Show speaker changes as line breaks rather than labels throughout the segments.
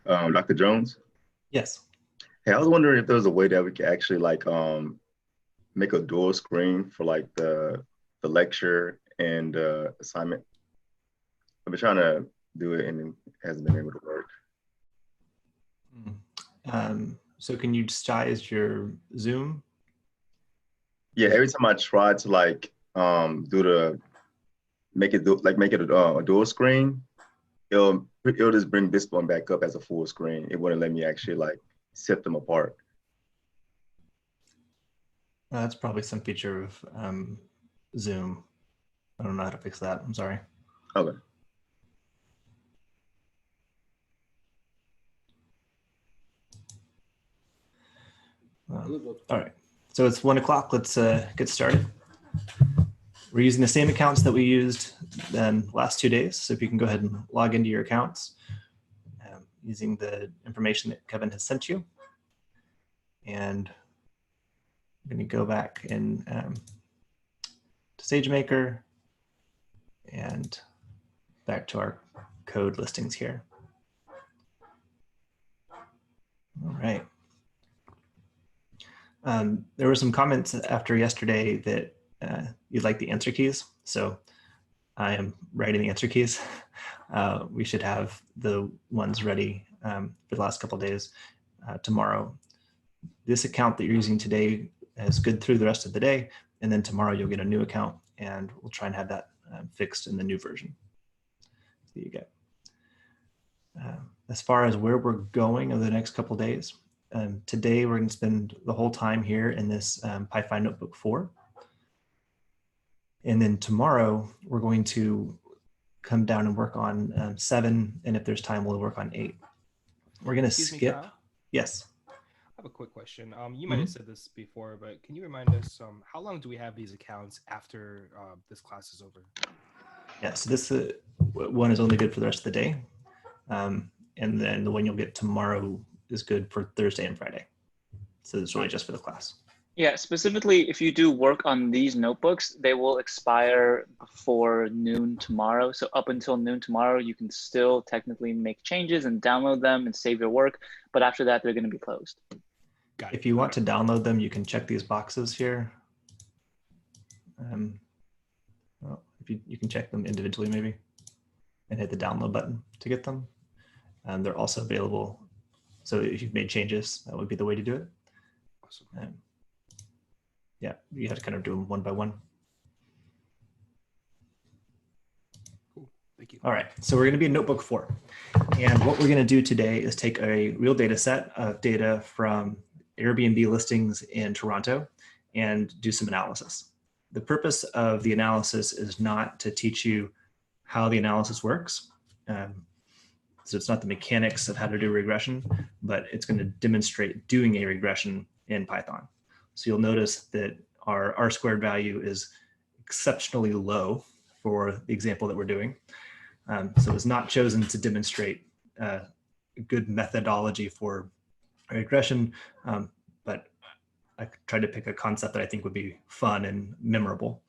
Dr. Jones.
Yes.
Hey, I was wondering if there was a way that we could actually like make a dual screen for like the lecture and assignment. I've been trying to do it and it hasn't been able to work.
So can you size your Zoom?
Yeah, every time I try to like do the make it a dual screen, it'll just bring this one back up as a full screen. It wouldn't let me actually like set them apart.
That's probably some feature of Zoom. I don't know how to fix that. I'm sorry.
Okay.
All right. So it's 1 o'clock. Let's get started. We're using the same accounts that we used the last 2 days. So if you can go ahead and log into your accounts using the information that Kevin has sent you. And I'm going to go back in to SageMaker and back to our code listings here. All right. There were some comments after yesterday that you'd like the answer keys. So I am writing the answer keys. We should have the ones ready for the last couple of days tomorrow. This account that you're using today is good through the rest of the day. And then tomorrow you'll get a new account and we'll try and have that fixed in the new version that you get. As far as where we're going over the next couple of days, today we're going to spend the whole time here in this PyFi Notebook 4. And then tomorrow we're going to come down and work on 7, and if there's time, we'll work on 8. We're going to skip. Yes.
I have a quick question. You might have said this before, but can you remind us how long do we have these accounts after this class is over?
Yeah, so this one is only good for the rest of the day. And then the one you'll get tomorrow is good for Thursday and Friday. So it's really just for the class.
Yeah, specifically, if you do work on these notebooks, they will expire before noon tomorrow. So up until noon tomorrow, you can still technically make changes and download them and save your work. But after that, they're going to be closed.
Got it.
If you want to download them, you can check these boxes here. Well, if you can check them individually maybe and hit the download button to get them. They're also available. So if you've made changes, that would be the way to do it.
Awesome.
Yeah, you have to kind of do them one by one.
Cool, thank you.
All right, so we're going to be in Notebook 4. And what we're going to do today is take a real data set of data from Airbnb listings in Toronto and do some analysis. The purpose of the analysis is not to teach you how the analysis works. So it's not the mechanics of how to do regression, but it's going to demonstrate doing a regression in Python. So you'll notice that our R-squared value is exceptionally low for the example that we're doing. So it's not chosen to demonstrate a good methodology for regression, but I tried to pick a concept that I think would be fun and memorable.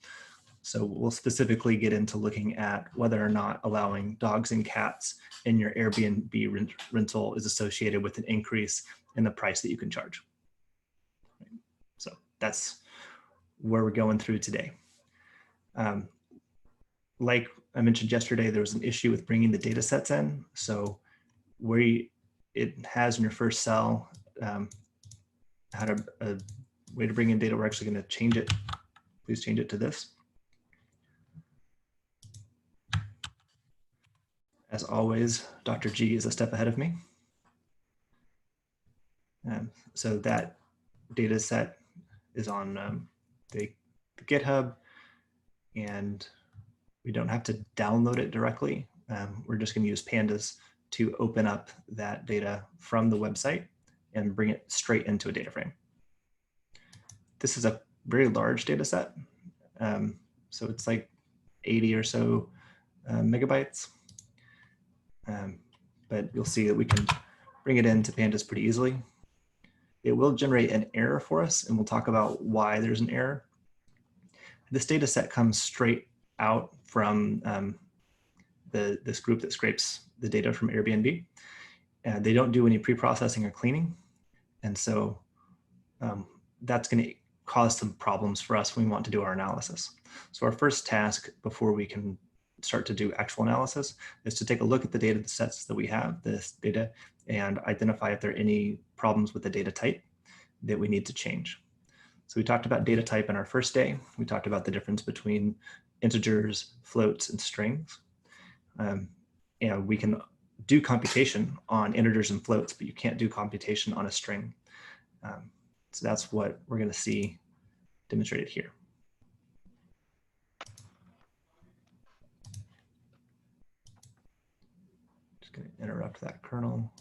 So we'll specifically get into looking at whether or not allowing dogs and cats in your Airbnb rental is associated with an increase in the price that you can charge. So that's where we're going through today. Like I mentioned yesterday, there was an issue with bringing the data sets in. So where it has in your first cell had a way to bring in data, we're actually going to change it. Please change it to this. As always, Dr. G is a step ahead of me. So that data set is on the GitHub, and we don't have to download it directly. We're just going to use pandas to open up that data from the website and bring it straight into a data frame. This is a very large data set. So it's like 80 or so megabytes. But you'll see that we can bring it into pandas pretty easily. It will generate an error for us, and we'll talk about why there's an error. This data set comes straight out from this group that scrapes the data from Airbnb. They don't do any pre-processing or cleaning. And so that's going to cause some problems for us when we want to do our analysis. So our first task before we can start to do actual analysis is to take a look at the data sets that we have, this data, and identify if there are any problems with the data type that we need to change. So we talked about data type in our first day. We talked about the difference between integers, floats, and strings. And we can do computation on integers and floats, but you can't do computation on a string. So that's what we're going to see demonstrated here. Just going to interrupt that kernel.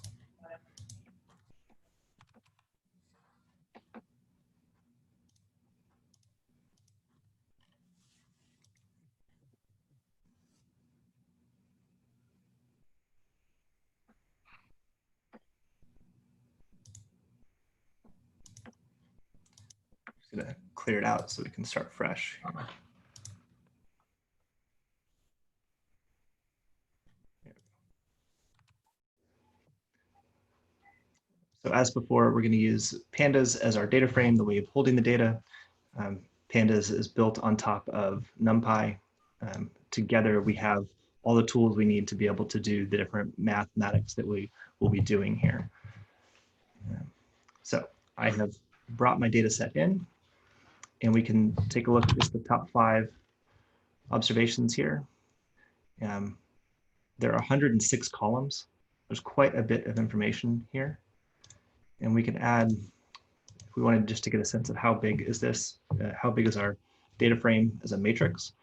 Going to clear it out so we can start fresh. So as before, we're going to use pandas as our data frame, the way of holding the data. Pandas is built on top of NumPy. Together, we have all the tools we need to be able to do the different mathematics that we will be doing here. So I have brought my data set in, and we can take a look at just the top 5 observations here. There are 106 columns. There's quite a bit of information here. And we can add, if we wanted just to get a sense of how big is this, how big is our data frame as a matrix,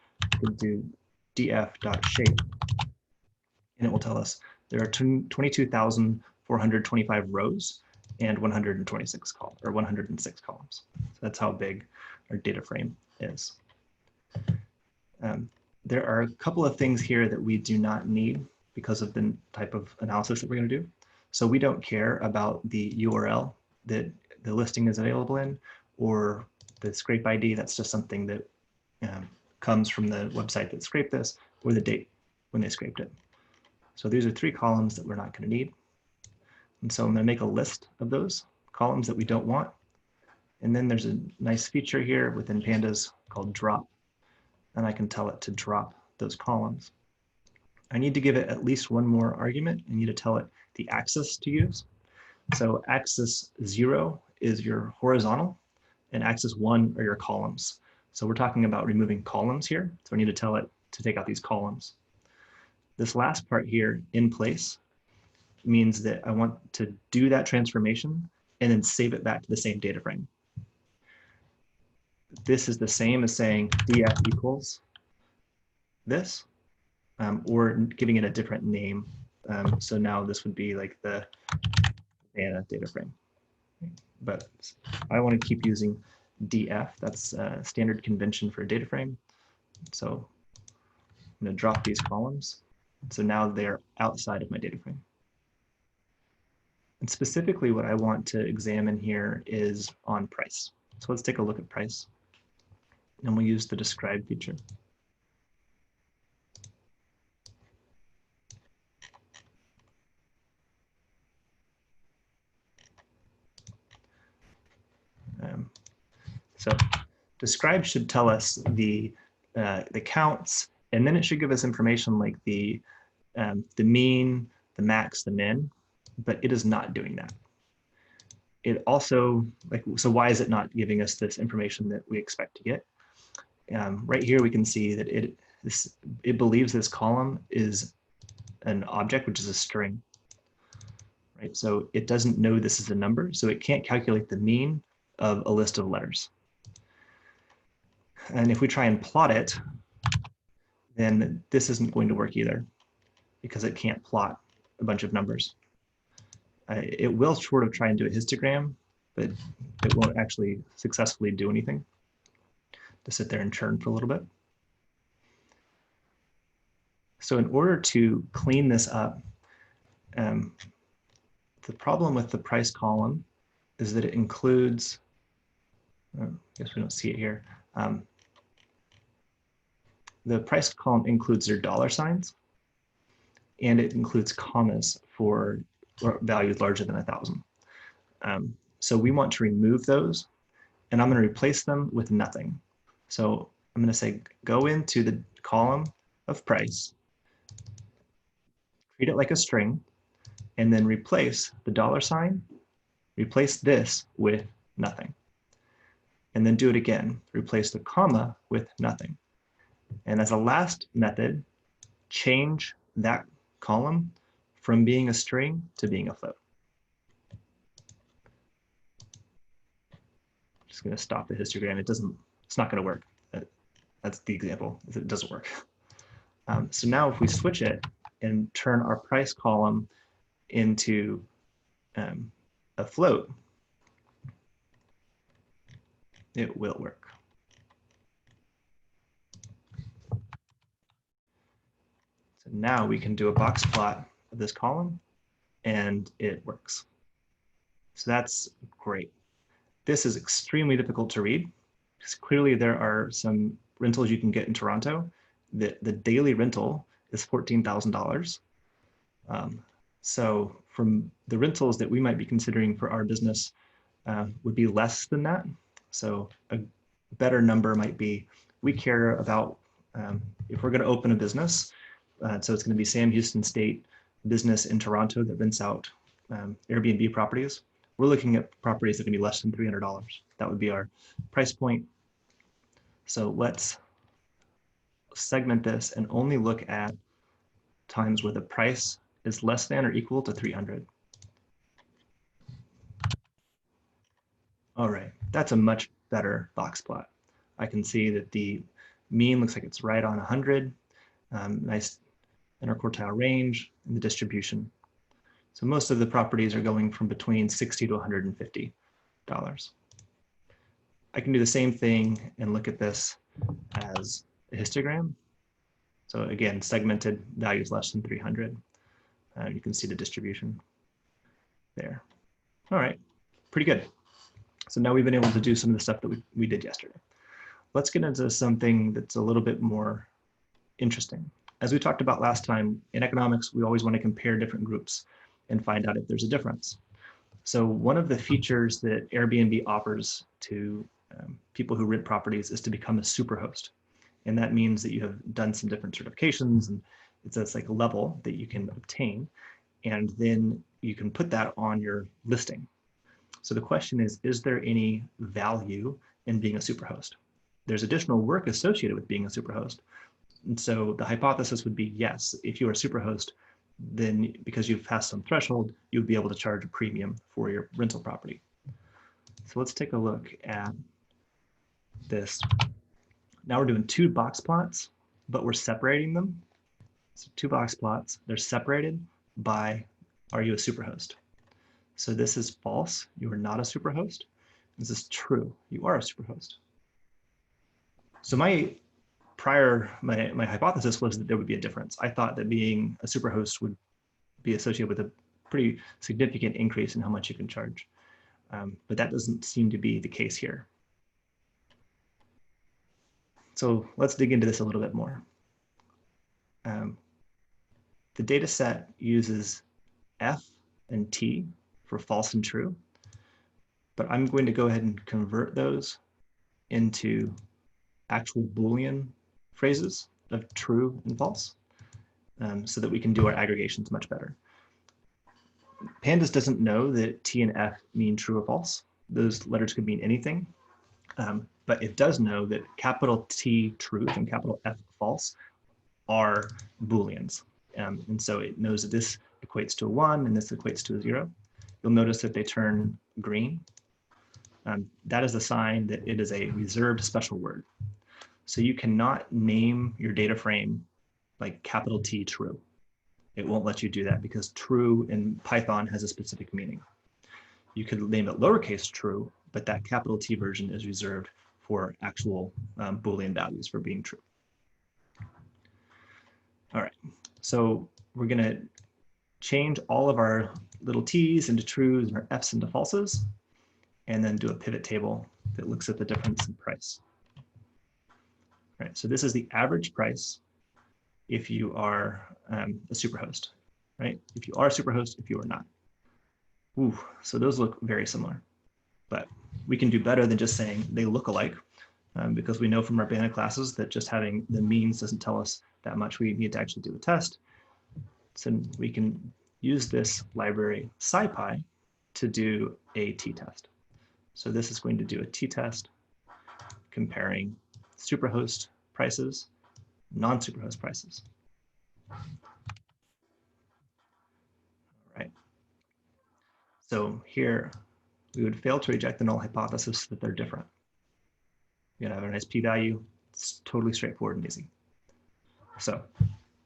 we can do df.shape, and it will tell us there are 22,425 rows and 126 columns, or 106 columns. So that's how big our data frame is. There are a couple of things here that we do not need because of the type of analysis that we're going to do. So we don't care about the URL that the listing is available in, or the scrape ID. That's just something that comes from the website that scraped this, or the date when they scraped it. So these are 3 columns that we're not going to need. And so I'm going to make a list of those columns that we don't want. And then there's a nice feature here within pandas called drop. And I can tell it to drop those columns. I need to give it at least one more argument. I need to tell it the axis to use. So axis 0 is your horizontal, and axis 1 are your columns. So we're talking about removing columns here. So I need to tell it to take out these columns. This last part here, in place, means that I want to do that transformation and then save it back to the same data frame. This is the same as saying df equals this, or giving it a different name. So now this would be like the data frame. But I want to keep using df. That's a standard convention for a data frame. So I'm going to drop these columns. So now they're outside of my data frame. And specifically what I want to examine here is on price. So let's take a look at price. And we'll use the describe feature. So describe should tell us the counts, and then it should give us information like the mean, the max, the min, but it is not doing that. It also, so why is it not giving us this information that we expect to get? Right here we can see that it believes this column is an object, which is a string, right? So it doesn't know this is a number, so it can't calculate the mean of a list of letters. And if we try and plot it, then this isn't going to work either because it can't plot a bunch of numbers. It will sort of try and do a histogram, but it won't actually successfully do anything. To sit there and churn for a little bit. So in order to clean this up, the problem with the price column is that it includes, I guess we don't see it here. The price column includes their dollar signs, and it includes commas for values larger than 1,000. So we want to remove those, and I'm going to replace them with nothing. So I'm going to say, go into the column of price, treat it like a string, and then replace the dollar sign, replace this with nothing. And then do it again, replace the comma with nothing. And as a last method, change that column from being a string to being a float. Just going to stop the histogram. It's not going to work. That's the example. It doesn't work. So now if we switch it and turn our price column into a float, it will work. So now we can do a box plot of this column and it works. So that's great. This is extremely difficult to read because clearly there are some rentals you can get in Toronto. The daily rental is $14,000. So from the rentals that we might be considering for our business would be less than that. So a better number might be, we care about, if we're going to open a business, so it's going to be Sam Houston State business in Toronto that rents out Airbnb properties. We're looking at properties that can be less than $300. That would be our price point. So let's segment this and only look at times where the price is less than or equal to 300. All right, that's a much better box plot. I can see that the mean looks like it's right on 100, nice interquartile range in the distribution. So most of the properties are going from between $60 to $150. I can do the same thing and look at this as a histogram. So again, segmented values less than 300. You can see the distribution there. All right, pretty good. So now we've been able to do some of the stuff that we did yesterday. Let's get into something that's a little bit more interesting. As we talked about last time, in economics, we always want to compare different groups and find out if there's a difference. So one of the features that Airbnb offers to people who rent properties is to become a superhost. And that means that you have done some different certifications, and it's like a level that you can obtain. And then you can put that on your listing. So the question is there any value in being a superhost? There's additional work associated with being a superhost. And so the hypothesis would be yes, if you are a superhost, then because you've passed some threshold, you would be able to charge a premium for your rental property. So let's take a look at this. Now we're doing two box plots, but we're separating them. So two box plots, they're separated by, are you a superhost? So this is false, you are not a superhost. This is true, you are a superhost. So my hypothesis was that there would be a difference. I thought that being a superhost would be associated with a pretty significant increase in how much you can charge. But that doesn't seem to be the case here. So let's dig into this a little bit more. The data set uses F and T for false and true, but I'm going to go ahead and convert those into actual Boolean phrases of true and false so that we can do our aggregations much better. Pandas doesn't know that T and F mean true or false. Those letters could mean anything, but it does know that capital T truth and capital F false are Booleans. And so it knows that this equates to a 1 and this equates to a 0. You'll notice that they turn green. That is a sign that it is a reserved special word. So you cannot name your data frame like capital T true. It won't let you do that because true in Python has a specific meaning. You could name it lowercase true, but that capital T version is reserved for actual Boolean values for being true. All right, so we're gonna change all of our little T's into trues and our F's into falses, and then do a pivot table that looks at the difference in price. All right, so this is the average price if you are a superhost, right? If you are a superhost, if you are not. Ooh, so those look very similar, but we can do better than just saying they look alike, because we know from our bandit classes that just having the means doesn't tell us that much. We need to actually do a test. So we can use this library SciPy to do a t-test. So this is going to do a t-test comparing superhost prices, non-superhost prices. All right. So here we would fail to reject the null hypothesis that they're different. You're gonna have a nice p-value. It's totally straightforward and easy. So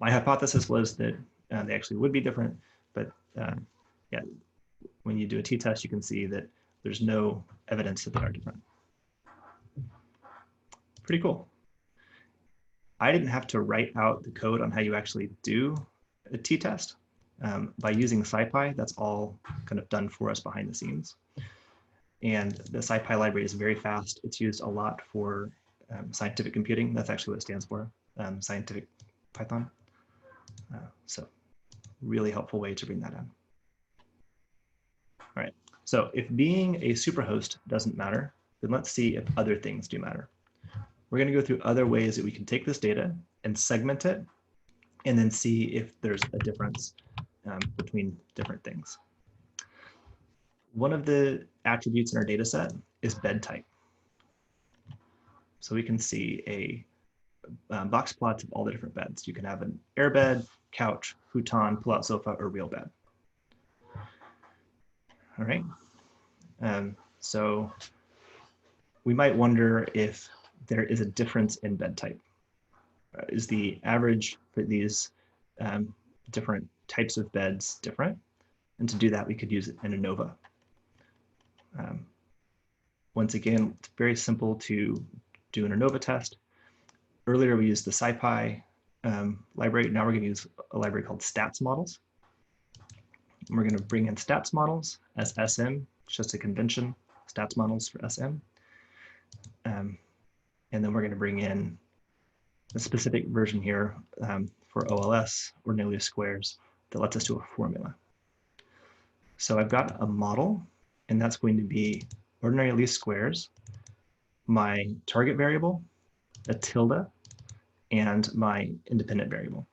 my hypothesis was that they actually would be different, but yeah, when you do a t-test, you can see that there's no evidence that they are different. Pretty cool. I didn't have to write out the code on how you actually do a t-test. By using SciPy, that's all kind of done for us behind the scenes. And the SciPy library is very fast. It's used a lot for scientific computing. That's actually what it stands for, scientific Python. So really helpful way to bring that in. All right, so if being a superhost doesn't matter, then let's see if other things do matter. We're gonna go through other ways that we can take this data and segment it and then see if there's a difference between different things. One of the attributes in our data set is bed type. So we can see a box plots of all the different beds. You can have an air bed, couch, futon, pull-out sofa, or real bed. All right. So we might wonder if there is a difference in bed type. Is the average for these different types of beds different? And to do that, we could use an ANOVA. Once again, it's very simple to do an ANOVA test. Earlier, we used the SciPy library. Now we're going to use a library called stats models. And we're going to bring in stats models as SM. It's just a convention, stats models for SM. And then we're going to bring in a specific version here for OLS, ordinary least squares, that lets us do a formula. So I've got a model, and that's going to be ordinary least squares, my target variable, a tilde, and my independent variable.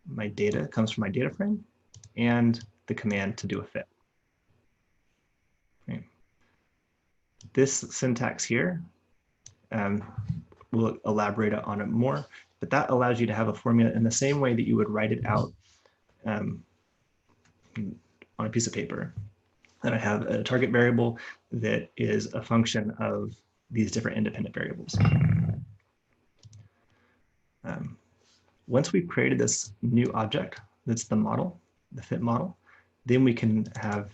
My data comes from my data frame and the command to do a fit. Okay. This syntax here, we'll elaborate on it more, but that allows you to have a formula in the same way that you would write it out on a piece of paper. And I have a target variable that is a function of these different independent variables. Once we've created this new object, that's the model, the fit model, then we can have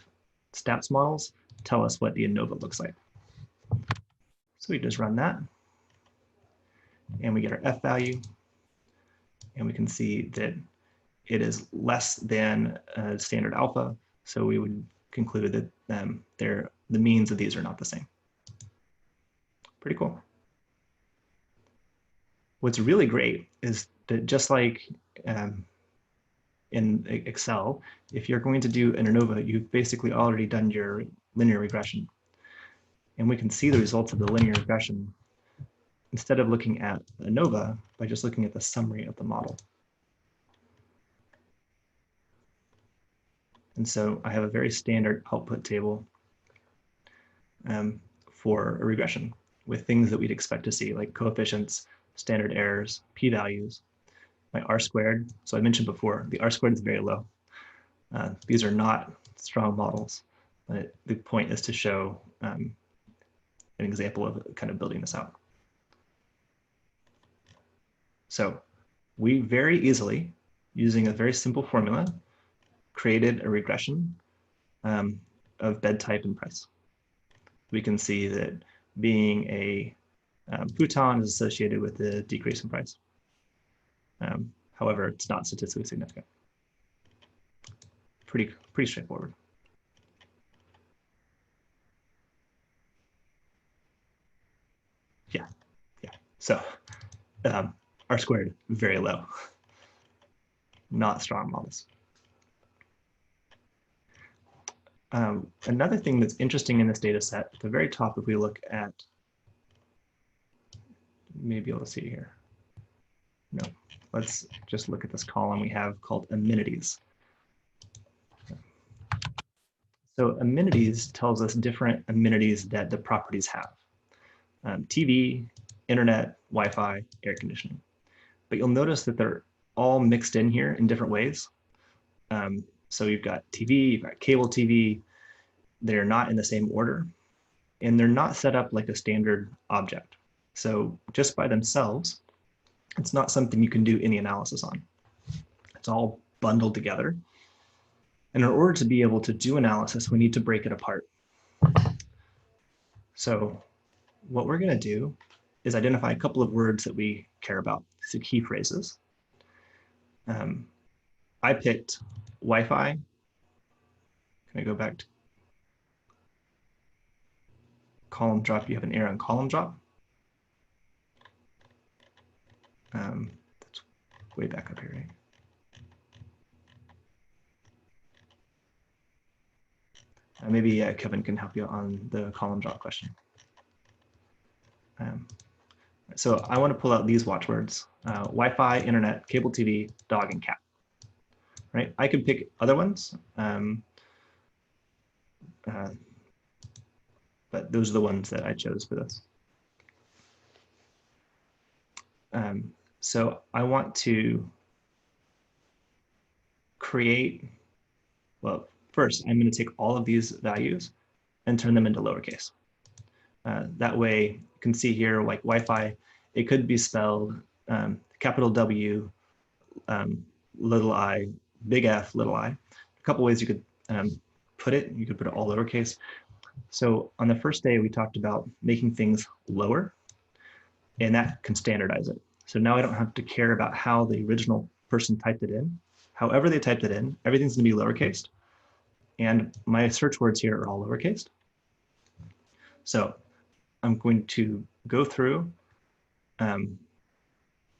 stats models tell us what the ANOVA looks like. So we just run that, and we get our F value, and we can see that it is less than standard alpha, so we would conclude that the means of these are not the same. Pretty cool. What's really great is that just like in Excel, if you're going to do an ANOVA, you've basically already done your linear regression. And we can see the results of the linear regression instead of looking at ANOVA by just looking at the summary of the model. And so I have a very standard output table for a regression with things that we'd expect to see, like coefficients, standard errors, p-values. my R squared. So I mentioned before, the R squared is very low. These are not strong models, but the point is to show an example of kind of building this out. So we very easily, using a very simple formula, created a regression of bed type and price. We can see that being a futon is associated with the decrease in price. However, it's not statistically significant. Pretty straightforward. Yeah. So R squared, very low. Not strong models. Another thing that's interesting in this data set, at the very top, if we look at, maybe able to see here. No, let's just look at this column we have called amenities. So amenities tells us different amenities that the properties have. TV, internet, Wi-Fi, air conditioning. But you'll notice that they're all mixed in here in different ways. So you've got TV, you've got cable TV. They're not in the same order, and they're not set up like a standard object. So just by themselves, it's not something you can do any analysis on. It's all bundled together. And in order to be able to do analysis, we need to break it apart. So what we're going to do is identify a couple of words that we care about, so key phrases. I picked Wi-Fi. Can I go back to column drop? You have an error on column drop. That's way back up here, right? Maybe Kevin can help you on the column drop question. So I want to pull out these watchwords: Wi-Fi, internet, cable TV, dog, and cat. Right? I could pick other ones, but those are the ones that I chose for this. So I want to create, well, first I'm going to take all of these values and turn them into lowercase. That way you can see here, like Wi-Fi, it could be spelled capital W, little I, big F, little I. A couple ways you could put it. You could put it all lowercase. So on the first day, we talked about making things lower, and that can standardize it. So now I don't have to care about how the original person typed it in. However they typed it in, everything's going to be lowercase. And my search words here are all lowercase. So I'm going to go through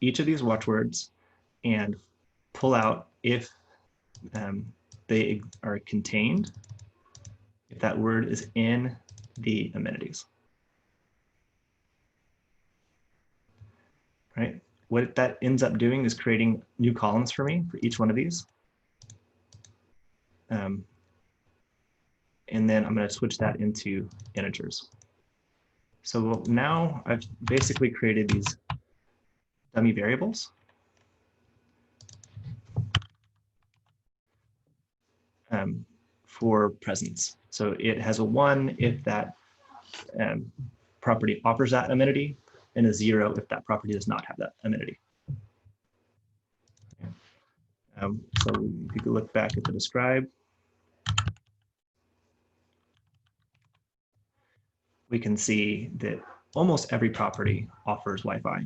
each of these watchwords and pull out if they are contained, if that word is in the amenities. Right? What that ends up doing is creating new columns for me for each one of these. And then I'm going to switch that into integers. So now I've basically created these dummy variables. For presence. So it has a 1 if that property offers that amenity, and a 0 if that property does not have that amenity. So if you could look back at the describe, we can see that almost every property offers Wi-Fi,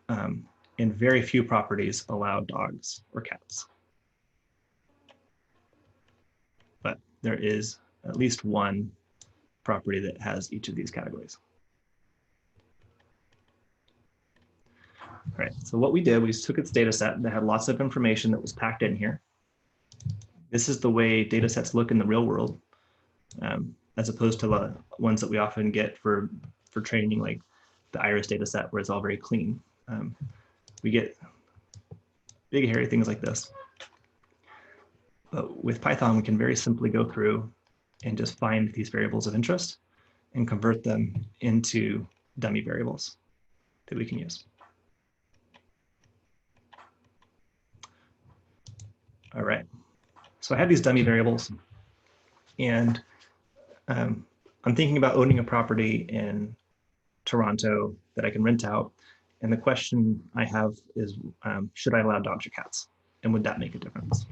and very few properties allow dogs or cats. But there is at least one property that has each of these categories. All right, so what we did, we took its data set that had lots of information that was packed in here. This is the way data sets look in the real world, as opposed to the ones that we often get for training, like the iris data set, where it's all very clean. We get big, hairy things like this. But with Python, we can very simply go through and just find these variables of interest and convert them into dummy variables that we can use. All right. So I have these dummy variables, and I'm thinking about owning a property in Toronto that I can rent out. And the question I have is, should I allow dogs or cats? And would that make a difference?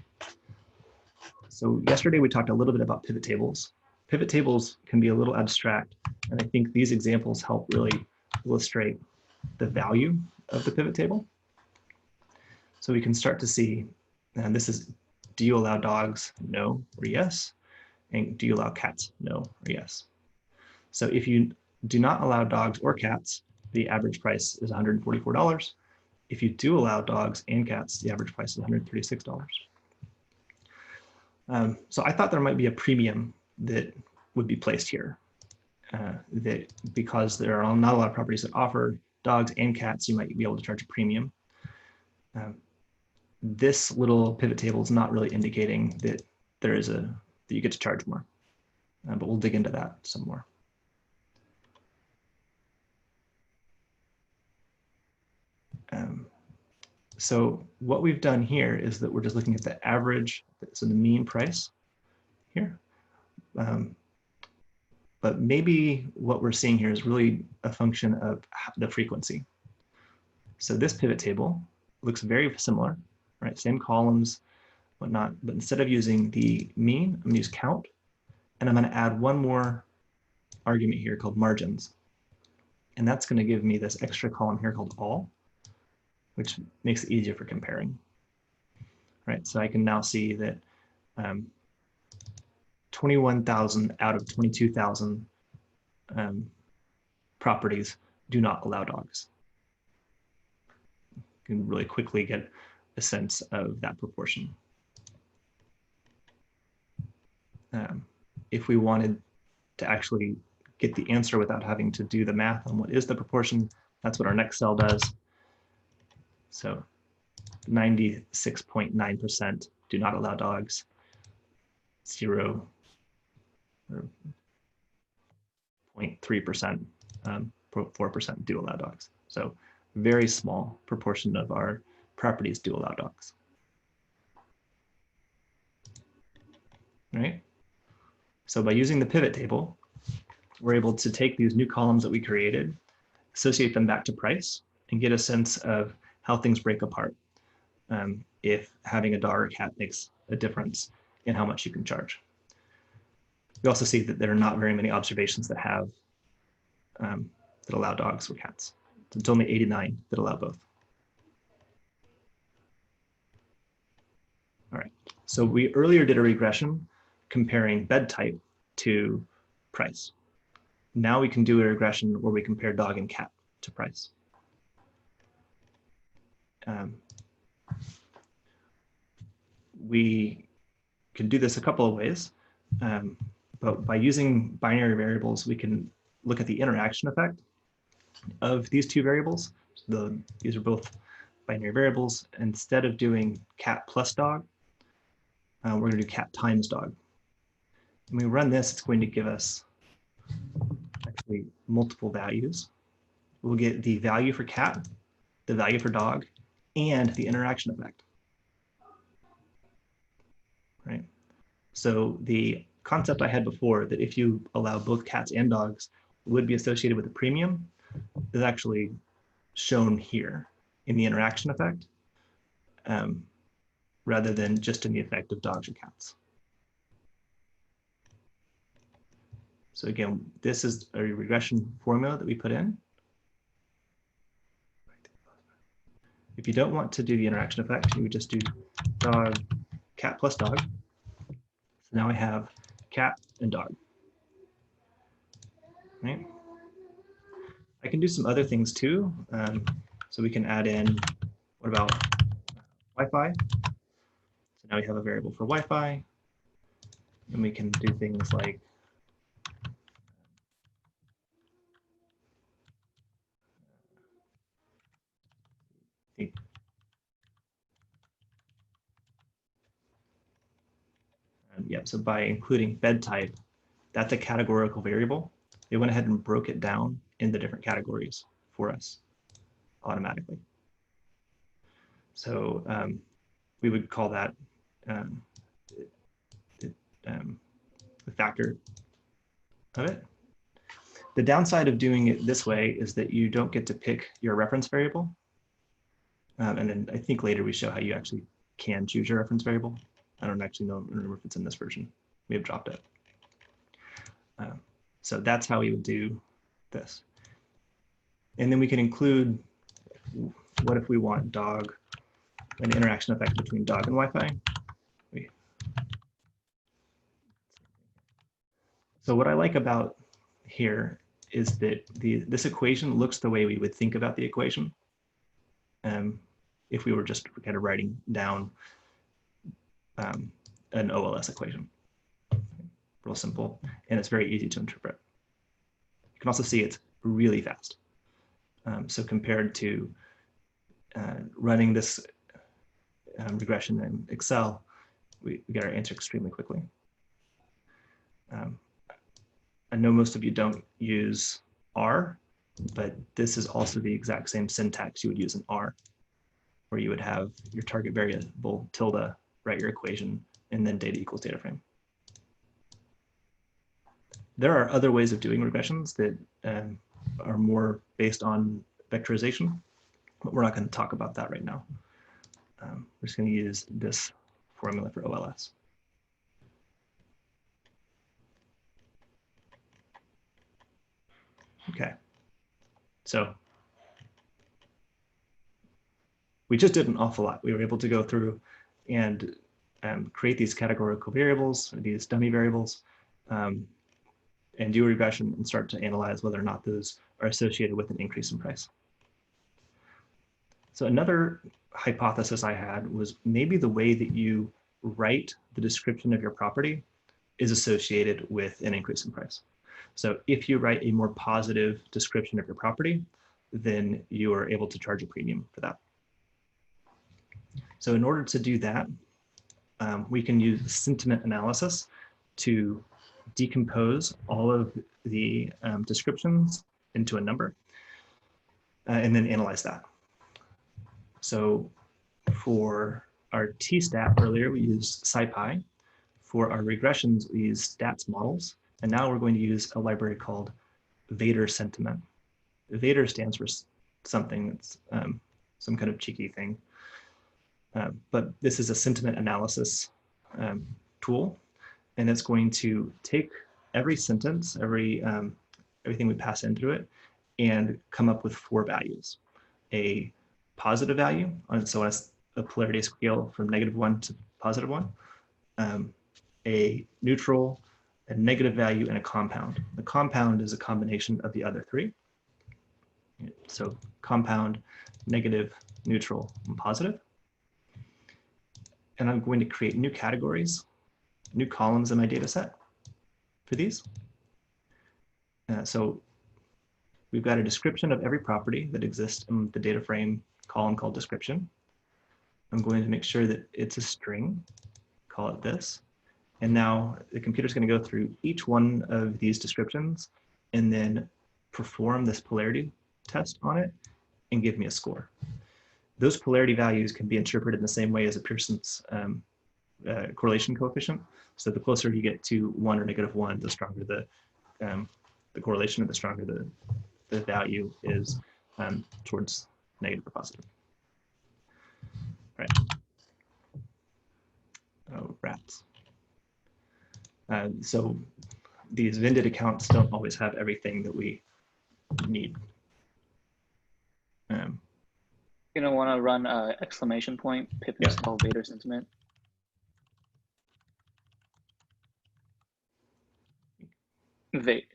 So yesterday we talked a little bit about pivot tables. Pivot tables can be a little abstract, and I think these examples help really illustrate the value of the pivot table. So we can start to see, and this is, do you allow dogs? No or yes. And do you allow cats? No or yes. So if you do not allow dogs or cats, the average price is $144. If you do allow dogs and cats, the average price is $136. So I thought there might be a premium that would be placed here. That because there are not a lot of properties that offer dogs and cats, you might be able to charge a premium. This little pivot table is not really indicating that there is that you get to charge more, but we'll dig into that some more. So what we've done here is that we're just looking at the average, so the mean price here. But maybe what we're seeing here is really a function of the frequency. So this pivot table looks very similar, right? Same columns, whatnot, but instead of using the mean, I'm gonna use count, and I'm gonna add one more argument here called margins. And that's gonna give me this extra column here called all, which makes it easier for comparing, right? So I can now see that 21,000 out of 22,000 properties do not allow dogs. You can really quickly get a sense of that proportion. If we wanted to actually get the answer without having to do the math on what is the proportion, that's what our next cell does. So 96.9% do not allow dogs, 0 or 0.3%, 4% do allow dogs. So very small proportion of our properties do allow dogs. Right? So by using the pivot table, we're able to take these new columns that we created, associate them back to price, and get a sense of how things break apart. If having a dog or cat makes a difference in how much you can charge. We also see that there are not very many observations that have that allow dogs or cats. It's only 89 that allow both. All right, so we earlier did a regression comparing bed type to price. Now we can do a regression where we compare dog and cat to price. We can do this a couple of ways, but by using binary variables, we can look at the interaction effect of these two variables. These are both binary variables. Instead of doing cat plus dog, we're going to do cat times dog. When we run this, it's going to give us actually multiple values. We'll get the value for cat, the value for dog, and the interaction effect. Right? So the concept I had before that if you allow both cats and dogs would be associated with a premium is actually shown here in the interaction effect rather than just in the effect of dogs or cats. So again, this is a regression formula that we put in. If you don't want to do the interaction effect, you would just do dog, cat plus dog. So now I have cat and dog. Right? I can do some other things too. So we can add in, what about Wi-Fi? So now we have a variable for Wi-Fi. And we can do things like yeah, so by including bed type, that's a categorical variable. They went ahead and broke it down in the different categories for us automatically. So we would call that the factor of it. The downside of doing it this way is that you don't get to pick your reference variable. And then I think later we show how you actually can choose your reference variable. I don't actually remember if it's in this version. We have dropped it. So that's how we would do this. And then we can include, what if we want dog, an interaction effect between dog and Wi-Fi? So what I like about here is that this equation looks the way we would think about the equation if we were just kind of writing down an OLS equation. Real simple, and it's very easy to interpret. You can also see it's really fast. So compared to running this regression in Excel, we get our answer extremely quickly. I know most of you don't use R, but this is also the exact same syntax you would use in R, where you would have your target variable tilde, write your equation, and then data equals data frame. There are other ways of doing regressions that are more based on vectorization, but we're not going to talk about that right now. We're just going to use this formula for OLS. Okay, so we just did an awful lot. We were able to go through and create these categorical variables, these dummy variables, and do a regression and start to analyze whether or not those are associated with an increase in price. So another hypothesis I had was maybe the way that you write the description of your property is associated with an increase in price. So if you write a more positive description of your property, then you are able to charge a premium for that. So in order to do that, we can use sentiment analysis to decompose all of the descriptions into a number and then analyze that. So for our t-stat earlier, we used SciPy. For our regressions, we use stats models. And now we're going to use a library called Vader sentiment. Vader stands for something that's some kind of cheeky thing. But this is a sentiment analysis tool. And it's going to take every sentence, everything we pass in through it, and come up with 4 values. A positive value, so on a polarity scale from -1 to +1, a neutral, a negative value, and a compound. The compound is a combination of the other 3. So compound, negative, neutral, and positive. And I'm going to create new categories, new columns in my data set for these. So we've got a description of every property that exists in the data frame column called description. I'm going to make sure that it's a string, call it this. And now the computer's going to go through each one of these descriptions and then perform this polarity test on it and give me a score. Those polarity values can be interpreted in the same way as a Pearson's correlation coefficient. So the closer you get to 1 or -1, the stronger the correlation, and the stronger the value is towards negative or positive. All right. Oh, rats. So these vended accounts don't always have everything that we need.
You're gonna want to run exclamation point pip install Vader sentiment.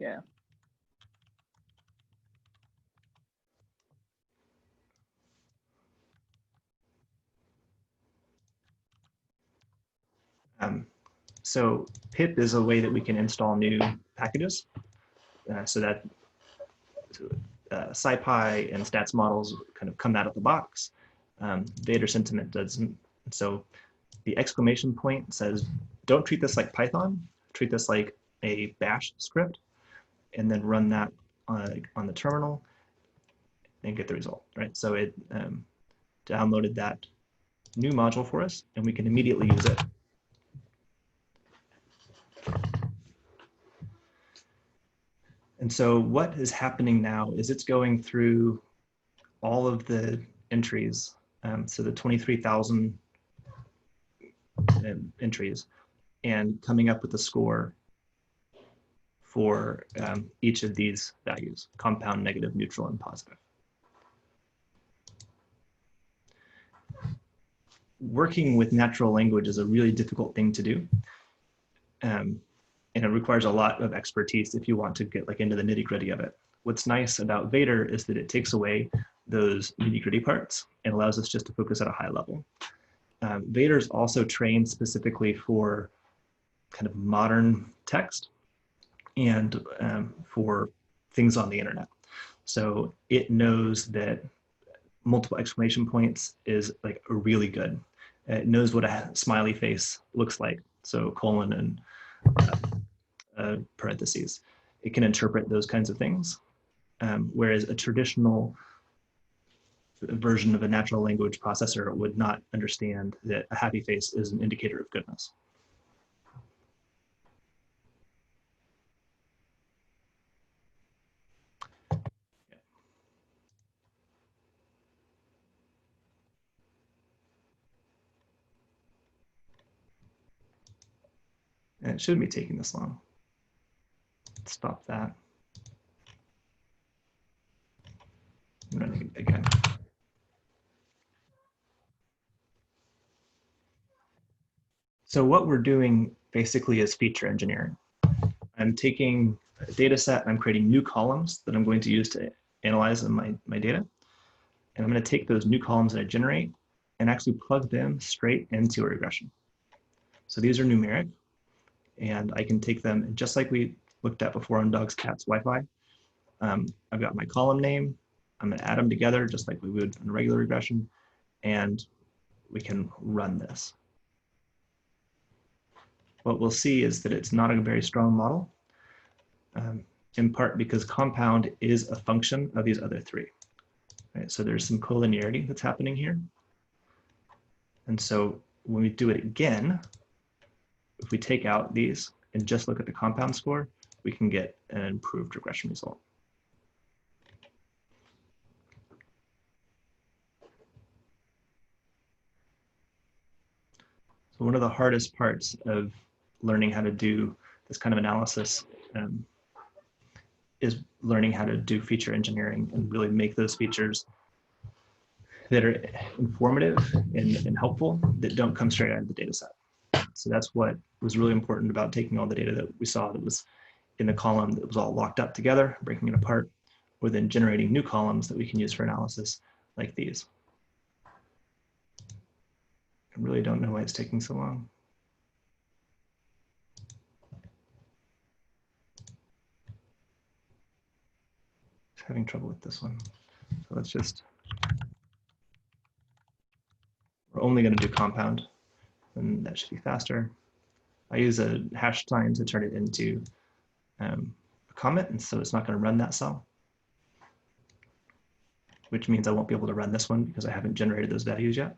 Yeah.
So pip is a way that we can install new packages so that SciPy and stats models kind of come out of the box. Vader sentiment doesn't. So the exclamation point says, don't treat this like Python, treat this like a bash script, and then run that on the terminal and get the result, right? So it downloaded that new module for us, and we can immediately use it And so what is happening now is it's going through all of the entries, so the 23,000 entries, and coming up with a score for each of these values: compound, negative, neutral, and positive. Working with natural language is a really difficult thing to do. And it requires a lot of expertise if you want to get like into the nitty-gritty of it. What's nice about Vader is that it takes away those nitty-gritty parts and allows us just to focus at a high level. Vader is also trained specifically for kind of modern text and for things on the internet. So it knows that multiple exclamation points is like really good. It knows what a smiley face looks like. So colon and parentheses. It can interpret those kinds of things. Whereas a traditional version of a natural language processor would not understand that a happy face is an indicator of goodness. And it shouldn't be taking this long. Stop that. I'm running it again. So what we're doing basically is feature engineering. I'm taking a data set and I'm creating new columns that I'm going to use to analyze my data. And I'm going to take those new columns that I generate and actually plug them straight into a regression. So these are numeric, and I can take them, and just like we looked at before on dogs, cats, Wi-Fi, I've got my column name. I'm going to add them together just like we would in a regular regression, and we can run this. What we'll see is that it's not a very strong model, in part because compound is a function of these other three. Right? So there's some collinearity that's happening here. And so when we do it again, if we take out these and just look at the compound score, we can get an improved regression result. So one of the hardest parts of learning how to do this kind of analysis is learning how to do feature engineering and really make those features that are informative and helpful that don't come straight out of the data set. So that's what was really important about taking all the data that we saw that was in the column that was all locked up together, breaking it apart, or then generating new columns that we can use for analysis like these. I really don't know why it's taking so long. Having trouble with this one. So let's just, we're only going to do compound, and that should be faster. I use a hash sign to turn it into a comment, and so it's not going to run that cell, which means I won't be able to run this one because I haven't generated those values yet.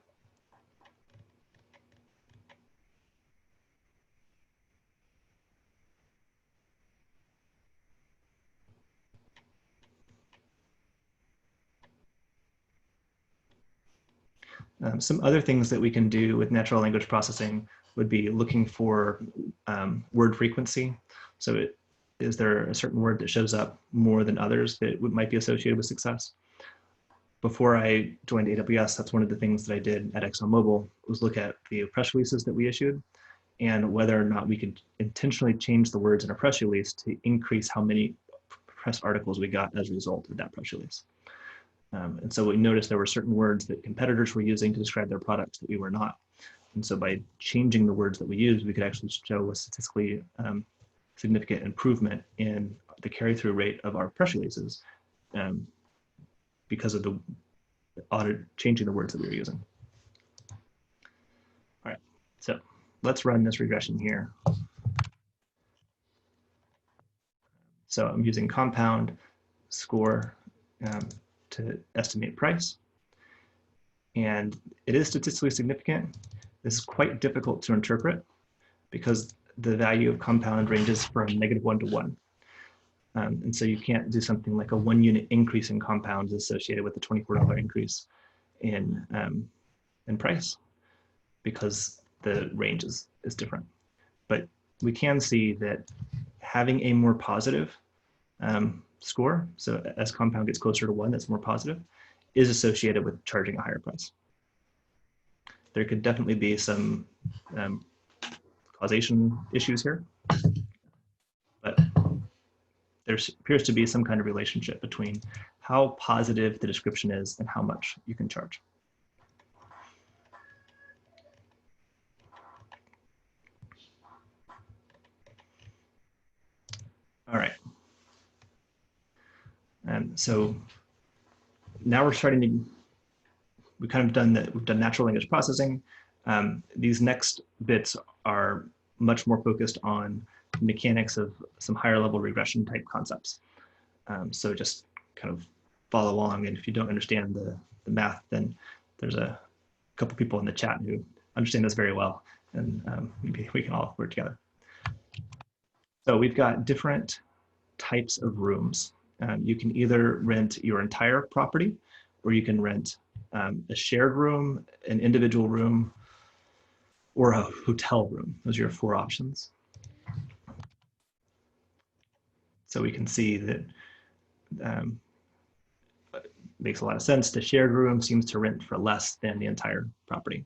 Some other things that we can do with natural language processing would be looking for word frequency. So is there a certain word that shows up more than others that might be associated with success? Before I joined AWS, that's one of the things that I did at ExxonMobil, was look at the press releases that we issued and whether or not we could intentionally change the words in a press release to increase how many press articles we got as a result of that press release. And so we noticed there were certain words that competitors were using to describe their products that we were not. And so by changing the words that we used, we could actually show a statistically significant improvement in the carry-through rate of our press releases because of the changing the words that we were using. All right, so let's run this regression here. So I'm using compound score to estimate price. And it is statistically significant. This is quite difficult to interpret because the value of compound ranges from -1 to 1. And so you can't do something like a 1 unit increase in compounds associated with the $24 increase in price, because the range is different. But we can see that having a more positive score, so as compound gets closer to 1 that's more positive, is associated with charging a higher price. There could definitely be some causation issues here, but there appears to be some kind of relationship between how positive the description is and how much you can charge. All right. So now we're starting to, we've done natural language processing. These next bits are much more focused on mechanics of some higher level regression type concepts. So just kind of follow along, and if you don't understand the math, then there's a couple people in the chat who understand this very well, and maybe we can all work together. So we've got different types of rooms. You can either rent your entire property, or you can rent a shared room, an individual room, or a hotel room. Those are your 4 options. So we can see that it makes a lot of sense. The shared room seems to rent for less than the entire property.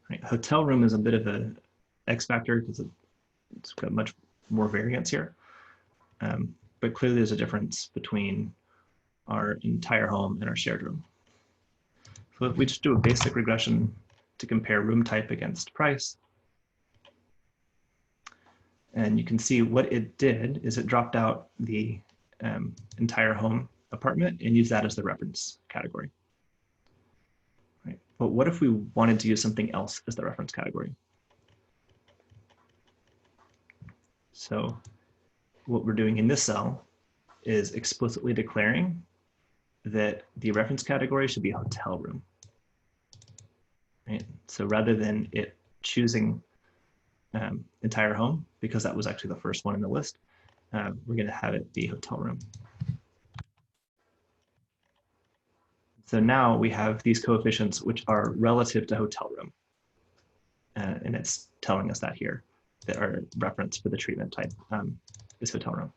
Right. Hotel room is a bit of an X factor because it's got much more variance here. But clearly there's a difference between our entire home and our shared room. So if we just do a basic regression to compare room type against price, and you can see what it did is it dropped out the entire home apartment and used that as the reference category. Right. But what if we wanted to use something else as the reference category? So what we're doing in this cell is explicitly declaring that the reference category should be hotel room. Right? So rather than it choosing entire home, because that was actually the first one in the list, we're going to have it be hotel room. So now we have these coefficients which are relative to hotel room. And it's telling us that here, that our reference for the treatment type is hotel room.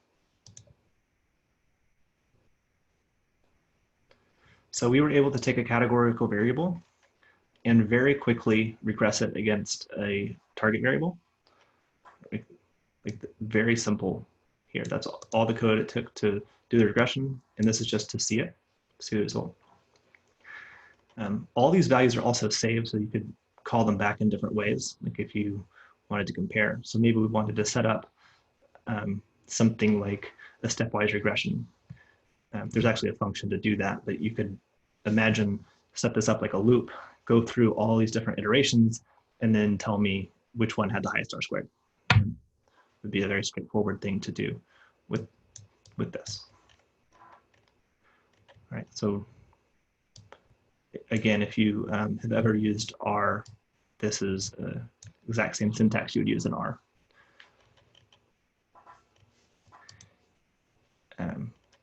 So we were able to take a categorical variable and very quickly regress it against a target variable. Like very simple here. That's all the code it took to do the regression. And this is just to see it, see the result. All these values are also saved, so you could call them back in different ways, like if you wanted to compare. So maybe we wanted to set up something like a stepwise regression. There's actually a function to do that, but you could imagine set this up like a loop, go through all these different iterations, and then tell me which one had the highest R squared. It would be a very straightforward thing to do with this. All right, so again, if you have ever used R, this is the exact same syntax you would use in R.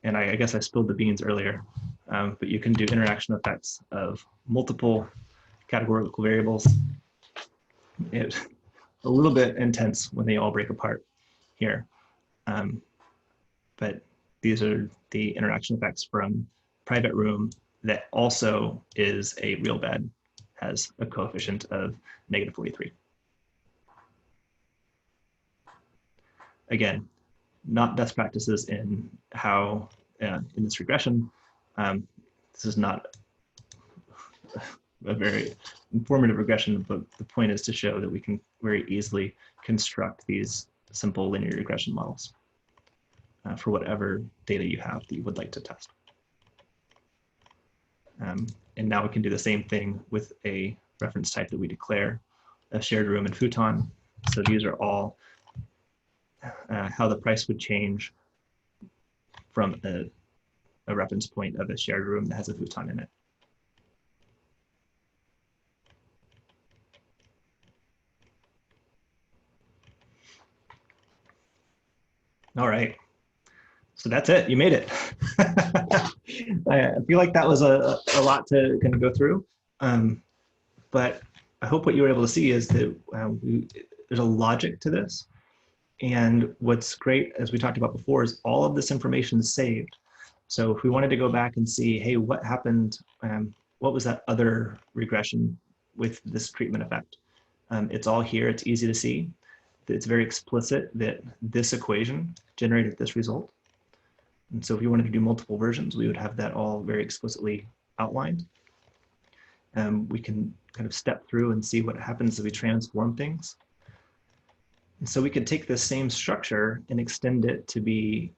And I guess I spilled the beans earlier, but you can do interaction effects of multiple categorical variables. It's a little bit intense when they all break apart here. But these are the interaction effects from private room that also is a real bed, has a coefficient of -43. Again, not best practices in how, in this regression, this is not a very informative regression, but the point is to show that we can very easily construct these simple linear regression models for whatever data you have that you would like to test. And now we can do the same thing with a reference type that we declare, a shared room and futon. So these are all how the price would change from a reference point of a shared room that has a futon in it. All right. So that's it. You made it. I feel like that was a lot to kind of go through. But I hope what you were able to see is that there's a logic to this. And what's great, as we talked about before, is all of this information is saved. So if we wanted to go back and see, hey, what happened? What was that other regression with this treatment effect? It's all here. It's easy to see. It's very explicit that this equation generated this result. And so if we wanted to do multiple versions, we would have that all very explicitly outlined. We can kind of step through and see what happens if we transform things. And so we could take this same structure and extend it to be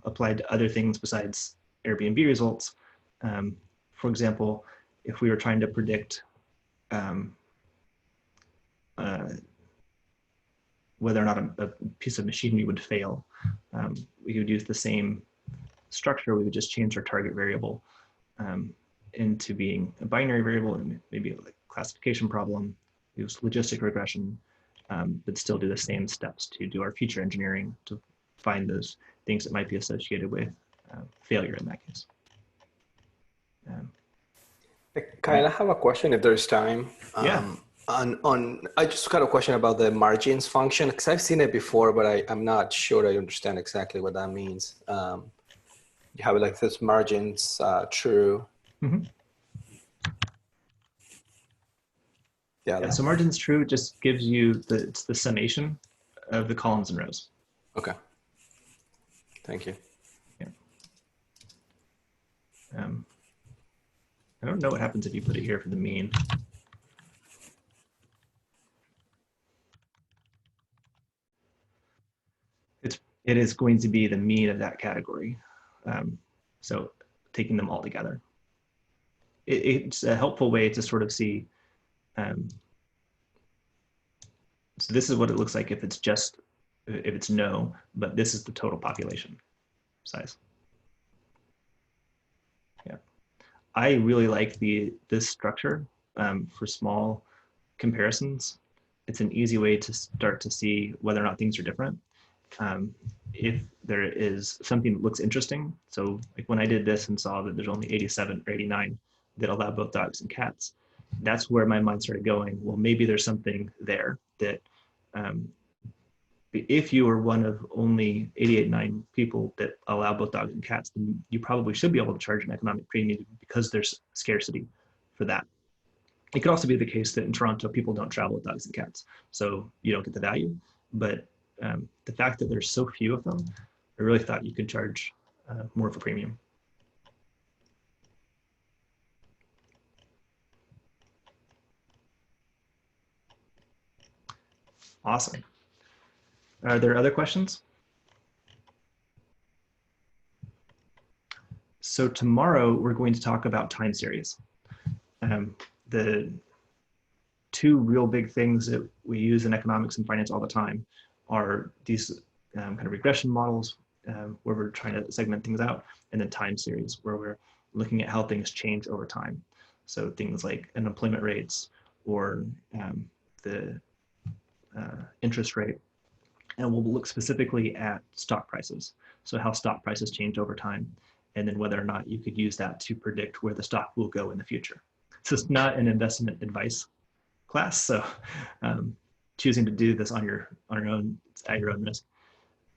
applied to other things besides Airbnb results. For example, if we were trying to predict whether or not a piece of machinery would fail, we would use the same structure. We would just change our target variable into being a binary variable, and maybe a classification problem, use logistic regression, but still do the same steps to do our feature engineering to find those things that might be associated with failure in that case.
Kyle, I have a question if there's time.
Yeah.
I just got a question about the margins function, because I've seen it before, but I'm not sure I understand exactly what that means. You have like this margins true.
Mm-hmm.
Yeah,
so margins true just gives you the summation of the columns and rows.
Okay. Thank you.
Yeah. I don't know what happens if you put it here for the mean. It is going to be the mean of that category. So taking them all together. It's a helpful way to sort of see. So this is what it looks like if it's no, but this is the total population size. Yeah, I really like this structure for small comparisons. It's an easy way to start to see whether or not things are different. If there is something that looks interesting, so like when I did this and saw that there's only 87 or 89 that allow both dogs and cats, that's where my mind started going. Well, maybe there's something there that if you are one of only 88.9 people that allow both dogs and cats, then you probably should be able to charge an economic premium because there's scarcity for that. It could also be the case that in Toronto, people don't travel with dogs and cats, so you don't get the value. But the fact that there's so few of them, I really thought you could charge more of a premium. Awesome. Are there other questions? So tomorrow we're going to talk about time series. The two real big things that we use in economics and finance all the time are these kind of regression models where we're trying to segment things out, and then time series where we're looking at how things change over time. So things like unemployment rates or the interest rate. And we'll look specifically at stock prices. So how stock prices change over time, and then whether or not you could use that to predict where the stock will go in the future. So it's not an investment advice class. So choosing to do this on your own, at your own risk.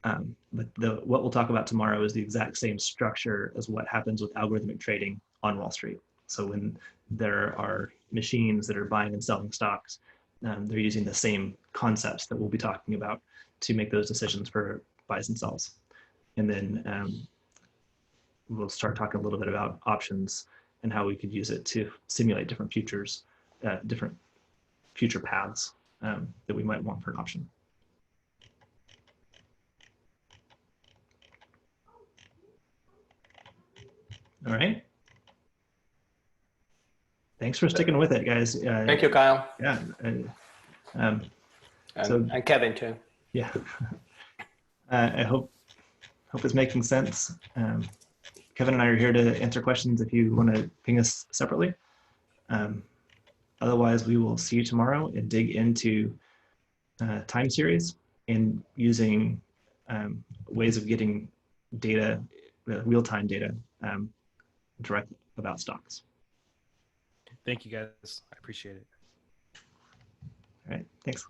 But what we'll talk about tomorrow is the exact same structure as what happens with algorithmic trading on Wall Street. So when there are machines that are buying and selling stocks, they're using the same concepts that we'll be talking about to make those decisions for buys and sells. And then we'll start talking a little bit about options and how we could use it to simulate different futures, different future paths that we might want for an option. All right. Thanks for sticking with it, guys.
Thank you, Kyle.
Yeah.
And Kevin too.
Yeah. I hope it's making sense. Kevin and I are here to answer questions if you want to ping us separately. Otherwise, we will see you tomorrow and dig into time series and using ways of getting data, real-time data, direct about stocks.
Thank you, guys. I appreciate it.
All right, thanks.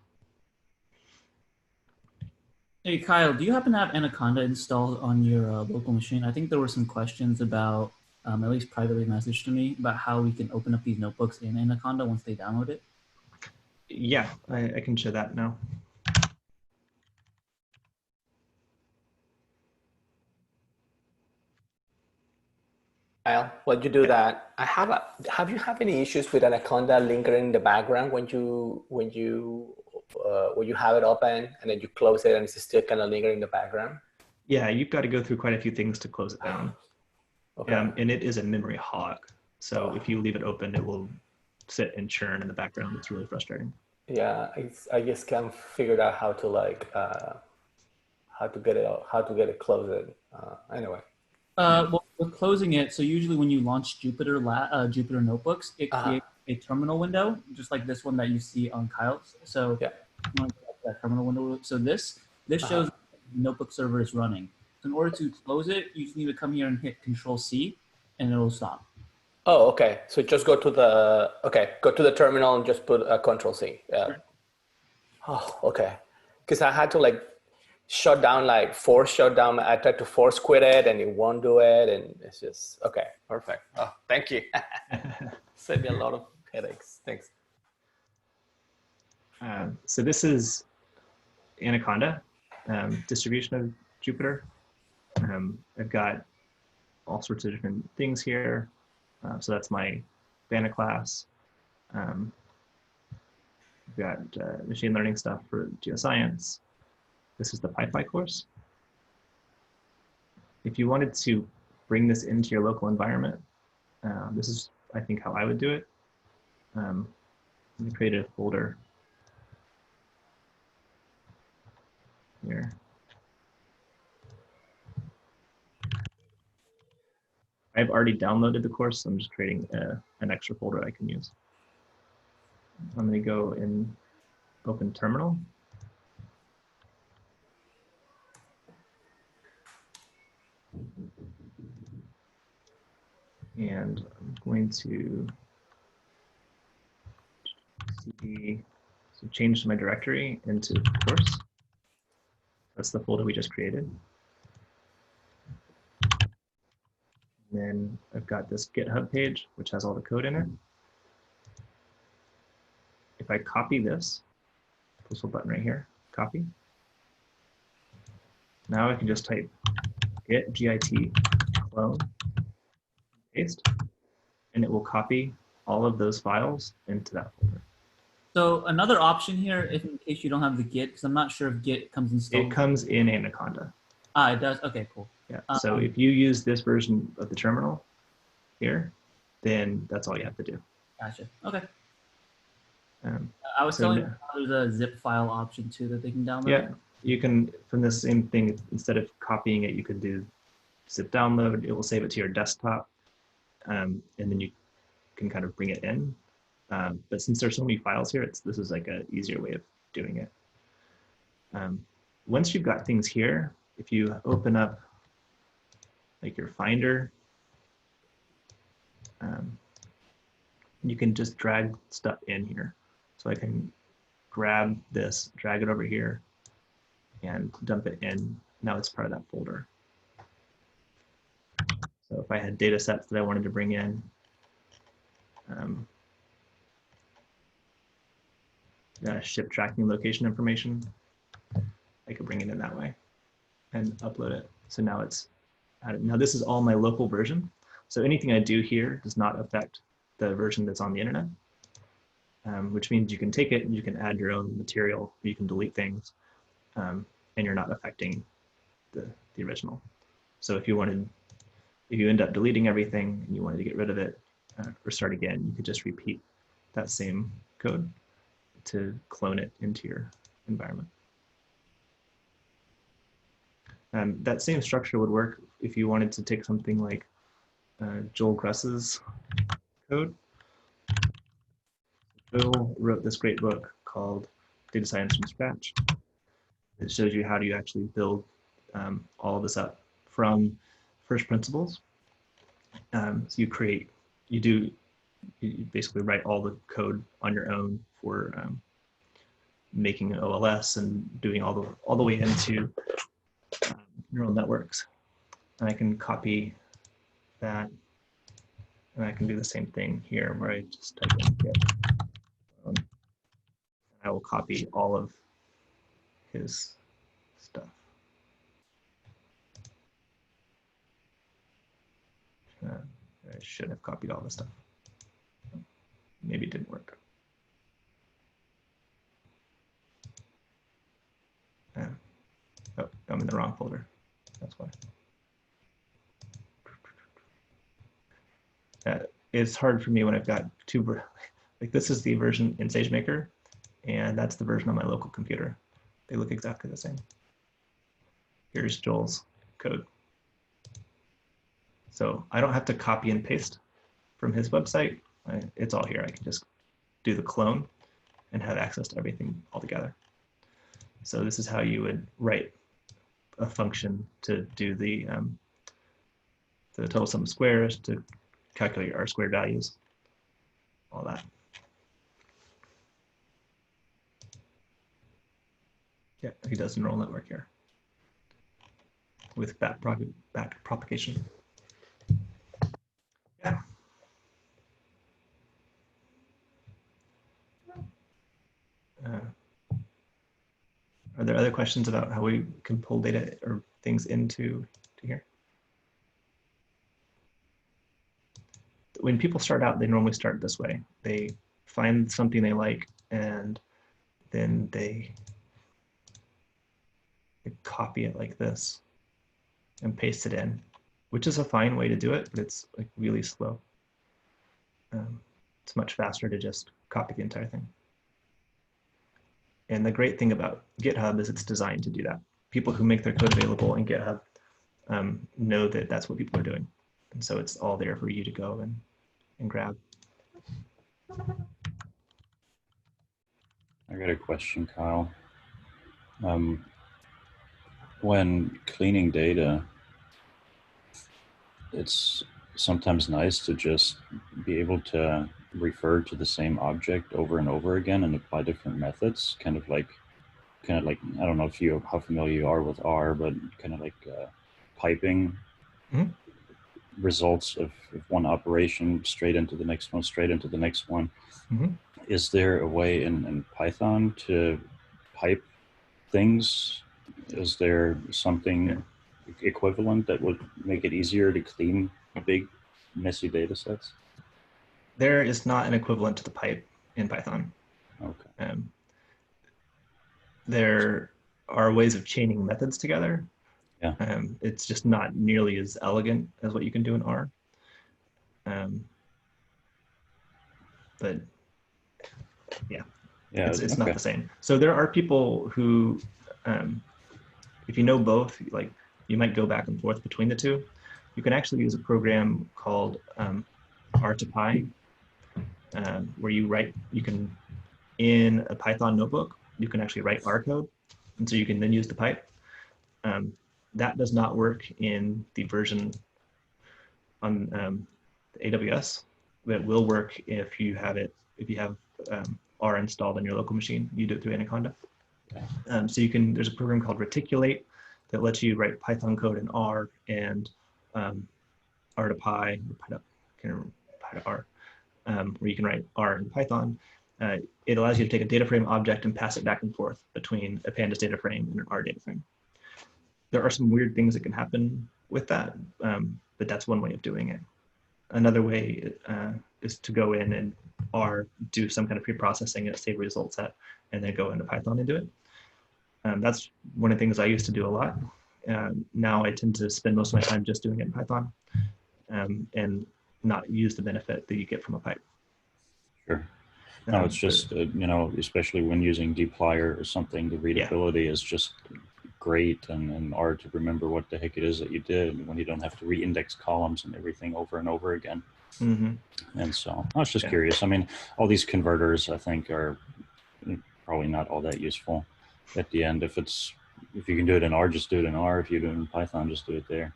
Hey, Kyle, do you happen to have Anaconda installed on your local machine? I think there were some questions about, at least privately messaged to me, about how we can open up these notebooks in Anaconda once they download it.
Yeah, I can show that now.
Kyle, while you do that, have you have any issues with Anaconda lingering in the background when you have it open and then you close it and it's still kind of lingering in the background?
Yeah, you've got to go through quite a few things to close it down.
Okay.
And it is a memory hog. So if you leave it open, it will sit and churn in the background. It's really frustrating.
Yeah, I just can't figure out how to how to get it closed. Anyway.
Well, with closing it, so usually when you launch Jupyter Notebooks, it creates a terminal window, just like this one that you see on Kyle's. So
yeah,
that terminal window. So this shows the notebook server is running. So in order to close it, you just need to come here and hit Control-C, and it'll stop.
Oh, okay. So just go to the terminal and just put a Control-C. Yeah.
Sure.
Oh, okay. Because I had to force shut down. I tried to force quit it and it won't do it. And it's just, okay, perfect. Oh, thank you. Saved me a lot of headaches. Thanks.
So this is Anaconda, distribution of Jupyter. I've got all sorts of different things here. So that's my Vanna class. I've got machine learning stuff for geoscience. This is the PyPy course. If you wanted to bring this into your local environment, this is, I think, how I would do it. Let me create a folder here. I've already downloaded the course, so I'm just creating an extra folder I can use. I'm going to go in Open Terminal. And I'm going to change my directory into course. That's the folder we just created. And then I've got this GitHub page, which has all the code in it. If I copy this little button right here, copy. Now I can just type git clone, paste, and it will copy all of those files into that folder.
So another option here, if in case you don't have the Git, because I'm not sure if Git comes installed.
It comes in Anaconda.
It does. Okay, cool.
Yeah. So if you use this version of the terminal here, then that's all you have to do.
Gotcha. Okay.
I
was telling you there's a zip file option too that they can download.
Yeah, you can, from the same thing, instead of copying it, you could do zip download. It will save it to your desktop, and then you can kind of bring it in. But since there's so many files here, this is like an easier way of doing it. Once you've got things here, if you open up like your Finder, you can just drag stuff in here. So I can grab this, drag it over here, and dump it in. Now it's part of that folder. So if I had data sets that I wanted to bring in, ship tracking location information, I could bring it in that way and upload it. So now it's added. Now this is all my local version. So anything I do here does not affect the version that's on the internet, which means you can take it and you can add your own material, you can delete things, and you're not affecting the original. So if you end up deleting everything and you wanted to get rid of it or start again, you could just repeat that same code to clone it into your environment. That same structure would work if you wanted to take something like Joel Gruss's code. Joel wrote this great book called Data Science from Scratch. It shows you how do you actually build all of this up from first principles. So you basically write all the code on your own for making an OLS and doing all the way into neural networks. And I can copy that, and I can do the same thing here where I just type in Git. I will copy all of his stuff. I should have copied all the stuff. Maybe it didn't work. Oh, I'm in the wrong folder. That's why. It's hard for me when I've got two, like this is the version in SageMaker, and that's the version on my local computer. They look exactly the same. Here's Joel's code. So I don't have to copy and paste from his website. It's all here. I can just do the clone and have access to everything all together. So this is how you would write a function to do the total sum of squares, to calculate your R-squared values, all that. Yeah, he does a neural network here with back propagation. Yeah. Are there other questions about how we can pull data or things into here? When people start out, they normally start this way. They find something they like, and then they copy it like this and paste it in, which is a fine way to do it, but it's like really slow. It's much faster to just copy the entire thing. And the great thing about GitHub is it's designed to do that. People who make their code available in GitHub know that that's what people are doing. And so it's all there for you to go and grab.
I got a question, Kyle. When cleaning data, it's sometimes nice to just be able to refer to the same object over and over again and apply different methods, kind of like I don't know how familiar you are with R, but kind of like piping results of one operation straight into the next one, straight into the next one. Is there a way in Python to pipe things? Is there something equivalent that would make it easier to clean big, messy data sets?
There is not an equivalent to the pipe in Python.
Okay.
There are ways of chaining methods together.
Yeah.
It's just not nearly as elegant as what you can do in R. But yeah, it's not the same. So there are people who, if you know both, like you might go back and forth between the two. You can actually use a program called R to Py, where you can, in a Python notebook, you can actually write R code. And so you can then use the pipe. That does not work in the version on the AWS, but it will work if you have R installed on your local machine. You do it through Anaconda. So there's a program called Reticulate that lets you write Python code in R and R to Py, Py to R, where you can write R in Python. It allows you to take a data frame object and pass it back and forth between a pandas data frame and an R data frame. There are some weird things that can happen with that, but that's one way of doing it. Another way is to go in and R, do some kind of pre-processing and save a result set, and then go into Python and do it. That's one of the things I used to do a lot. Now I tend to spend most of my time just doing it in Python and not use the benefit that you get from a pipe.
Sure. No, it's just, especially when using dplyr or something, the readability is just great, and hard to remember what the heck it is that you did when you don't have to re-index columns and everything over and over again. And so I was just curious. I mean, all these converters, I think, are probably not all that useful at the end. If you can do it in R, just do it in R. If you do it in Python, just do it there.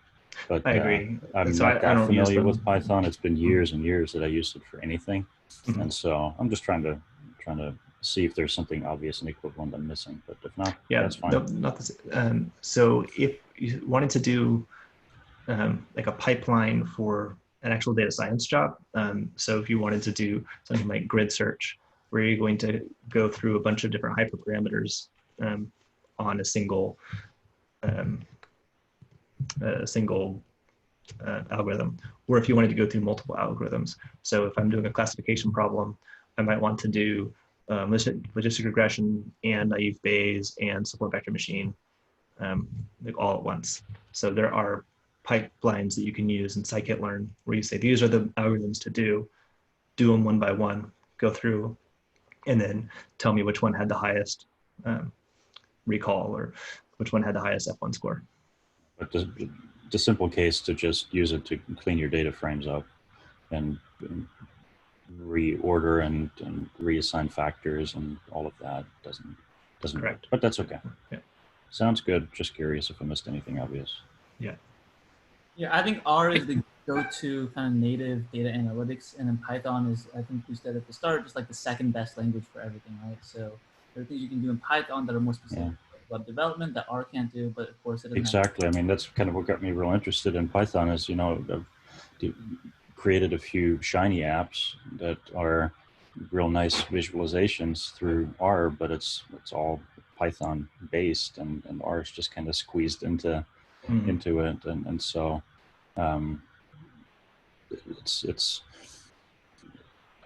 But
I agree.
I'm
So
not
I
that
don't use
familiar
them.
with Python. It's been years and years that I used it for anything,
Mhm.
and so I'm just trying to see if there's something obvious and equivalent I'm missing. But if not,
Yeah,
that's fine.
no, not this. So if you wanted to do like a pipeline for an actual data science job, so if you wanted to do something like grid search, where you're going to go through a bunch of different hyperparameters on a single um, algorithm, or if you wanted to go through multiple algorithms. So if I'm doing a classification problem, I might want to do logistic regression and naive Bayes and support vector machine like all at once. So there are pipelines that you can use in scikit-learn where you say, these are the algorithms to do them one by one, go through, and then tell me which one had the highest recall or which one had the highest F1 score.
But the simple case to just use it to clean your data frames up and reorder and reassign factors and all of that doesn't
Correct.
work. But that's okay.
Yeah.
Sounds good. Just curious if I missed anything obvious.
Yeah.
Yeah, I think R is the go-to kind of native data analytics, and then Python is, I think we said at the start, just like the second best language for everything, right? So there are things you can do in Python that are more specific to web development that R can't do, but of course it doesn't.
Exactly. I mean, that's kind of what got me real interested in Python is, you know, I've created a few shiny apps that are real nice visualizations through R, but it's all Python based, and R is just kind of squeezed into it, and so it's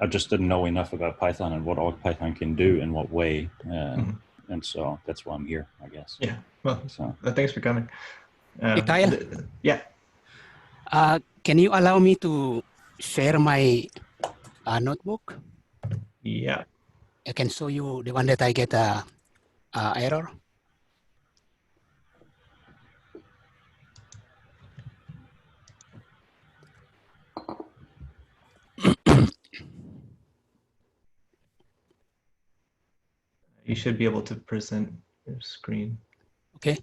I just didn't know enough about Python and what all Python can do in what way, and so that's why I'm here, I guess.
Yeah. Well,
so
thanks for coming.
Kyle?
Yeah.
Can you allow me to share my notebook?
Yeah.
I can show you the one that I get error.
You should be able to present your screen.
Okay.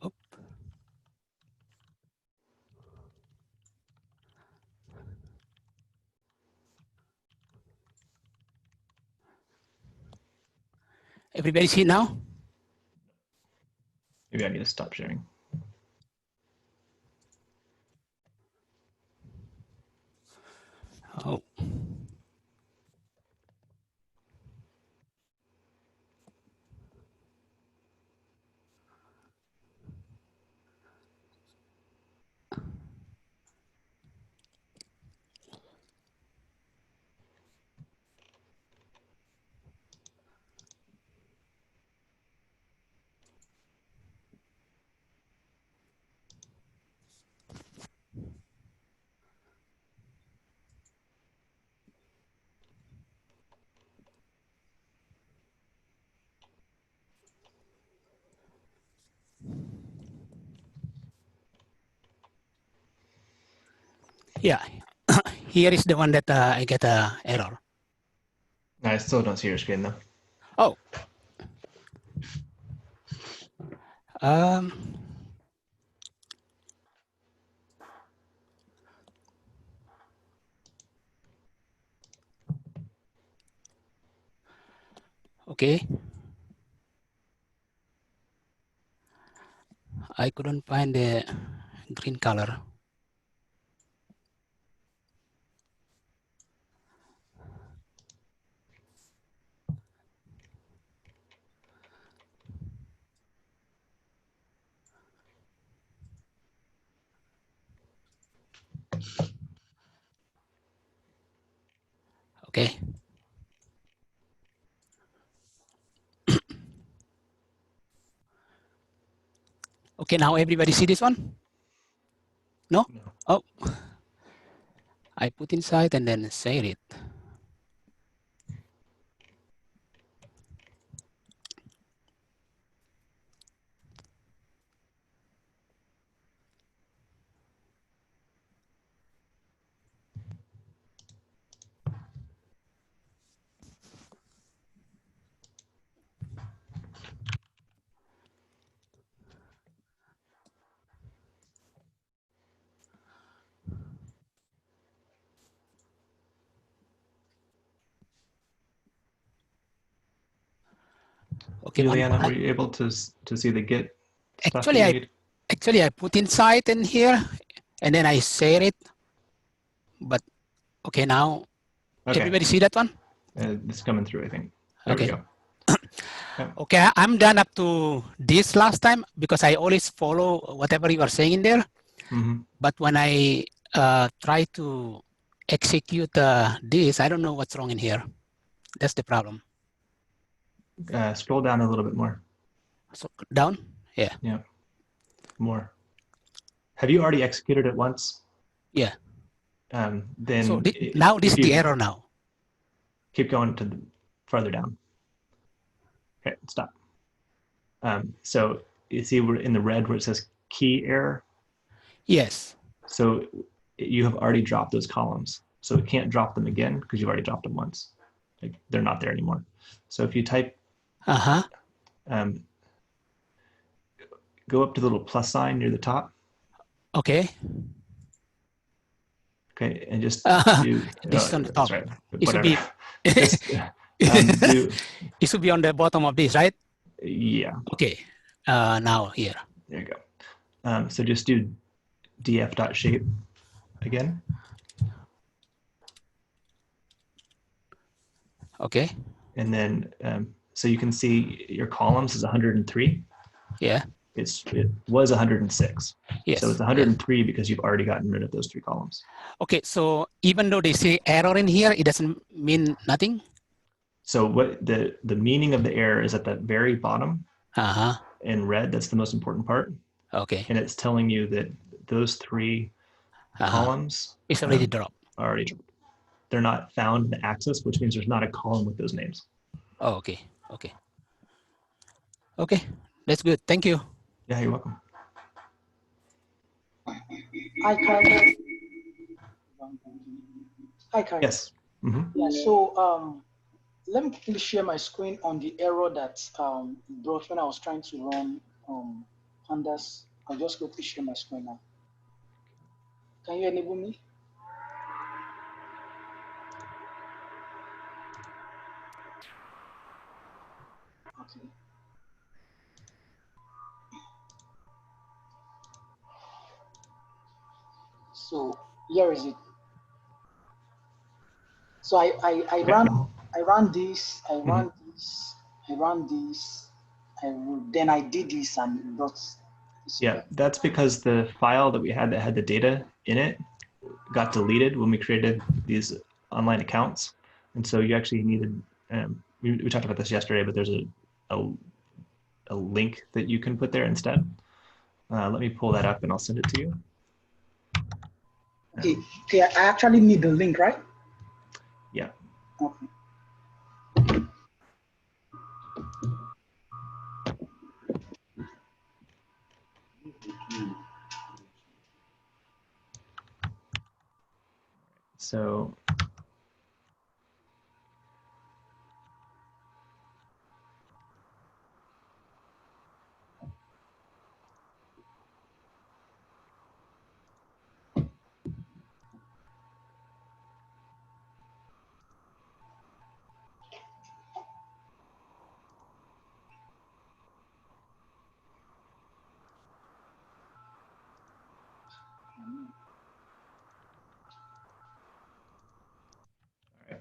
Oh. Everybody see it now?
Maybe I need to stop sharing.
Oh. Yeah, here is the one that I get a error.
I still don't see your screen though.
Oh. Okay. I couldn't find the green color. Okay. Okay, now everybody see this one? No? Oh. I put inside and then save it. Okay,
Juliana, were you able to see the Git stuff
actually,
that you need?
actually, I put inside in here, and then I share it. But okay, now
Okay,
everybody see that one?
it's coming through, I think. There we
Okay.
go. Yeah.
Okay, I'm done up to this last time because I always follow whatever you are saying in there.
Mm-hmm.
But when I try to execute this, I don't know what's wrong in here. That's the problem.
Scroll down a little bit more.
So down? Yeah.
Yeah, more. Have you already executed it once?
Yeah.
Then
So now this
if
is the
you
error now.
keep going to farther down. Okay, stop. So you see we're in the red where it says key error.
Yes.
So you have already dropped those columns. So it can't drop them again because you've already dropped them once. Like they're not there anymore. So if you type, go up to the little plus sign near the top.
Okay.
Okay, and just do.
This is on the top.
That's right.
It should be.
Just do.
It should be on the bottom of this, right?
Yeah.
Okay. Now here.
There you go. So just do df.shape again.
Okay.
And then, so you can see your columns is 103.
Yeah.
It was 106.
Yes.
So it's 103 because you've already gotten rid of those 3 columns.
Okay. So even though they say error in here, it doesn't mean nothing.
So what the meaning of the error is at the very bottom in red. That's the most important part.
Okay.
And it's telling you that those 3 columns
it's already dropped.
Already dropped. They're not found in the axis, which means there's not a column with those names.
Oh, okay. Okay. Okay. That's good. Thank you.
Yeah, you're welcome.
Hi, Kyle. Hi, Kyle.
Yes. Mm-hmm.
Yeah, so let me quickly share my screen on the error that brought when I was trying to run pandas. I'll just quickly share my screen now. Can you enable me? Okay. So here is it. So I ran this, then I did this and it got this.
Yeah, that's because the file that we had that had the data in it got deleted when we created these online accounts. And so you actually needed, we talked about this yesterday, but there's a link that you can put there instead. Let me pull that up and I'll send it to you.
Okay, I actually need the link, right?
Yeah.
Okay.
So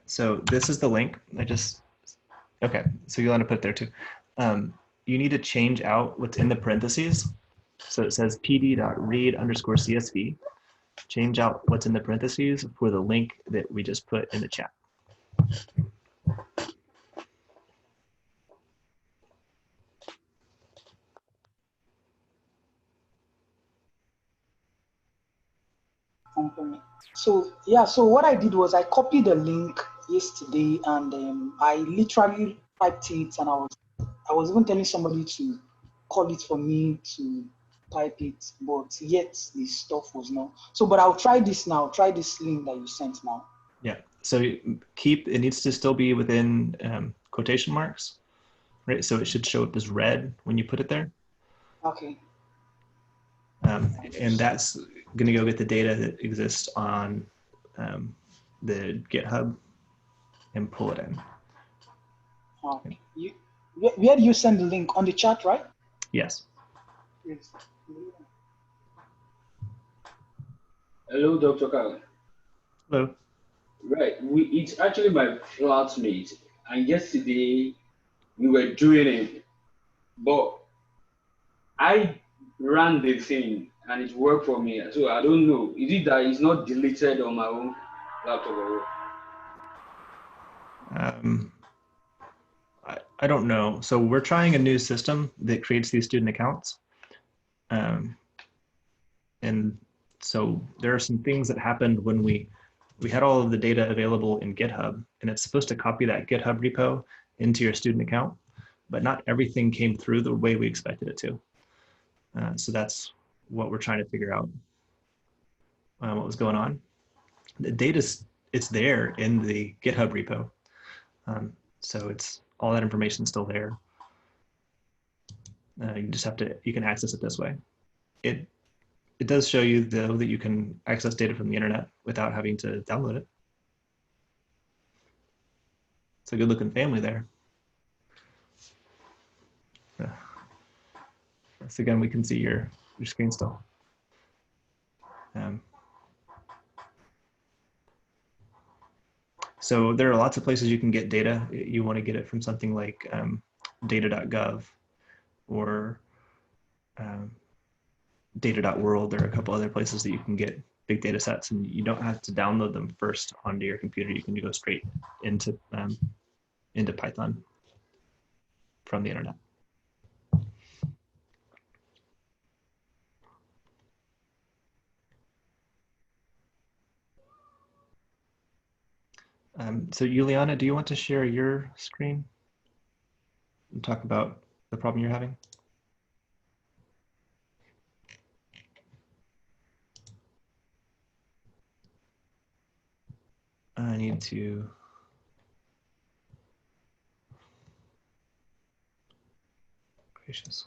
So this is the link. Okay, so you'll want to put it there too. You need to change out what's in the parentheses. So it says pd.read_csv. Change out what's in the parentheses for the link that we just put in the chat.
So yeah, so what I did was I copied the link yesterday and I literally typed it, and I was even telling somebody to call it for me to type it, but yet the stuff was not. So, but I'll try this now. Try this link that you sent now.
Yeah. So it needs to still be within quotation marks, right? So it should show up as red when you put it there.
Okay.
And that's going to go get the data that exists on the GitHub and pull it in.
Okay. Where do you send the link? On the chat, right?
Yes.
Yes.
Hello, Dr. Kyle.
Hello.
Right, it's actually my flatmate, and yesterday we were doing it, but I ran the thing and it worked for me. So I don't know. Is it that it's not deleted on my own laptop or what?
I don't know. So we're trying a new system that creates these student accounts. And so there are some things that happened when we had all of the data available in GitHub, and it's supposed to copy that GitHub repo into your student account, but not everything came through the way we expected it to. So that's what we're trying to figure out, what was going on. The data's, it's there in the GitHub repo. So it's all that information is still there. You just have to, you can access it this way. It does show you though that you can access data from the internet without having to download it. It's a good looking family there. So again, we can see your screen still. So there are lots of places you can get data. You want to get it from something like data.gov or data.world. There are a couple other places that you can get big data sets, and you don't have to download them first onto your computer. You can go straight into Python from the internet. So Juliana, do you want to share your screen and talk about the problem you're having? I need to. Gracious.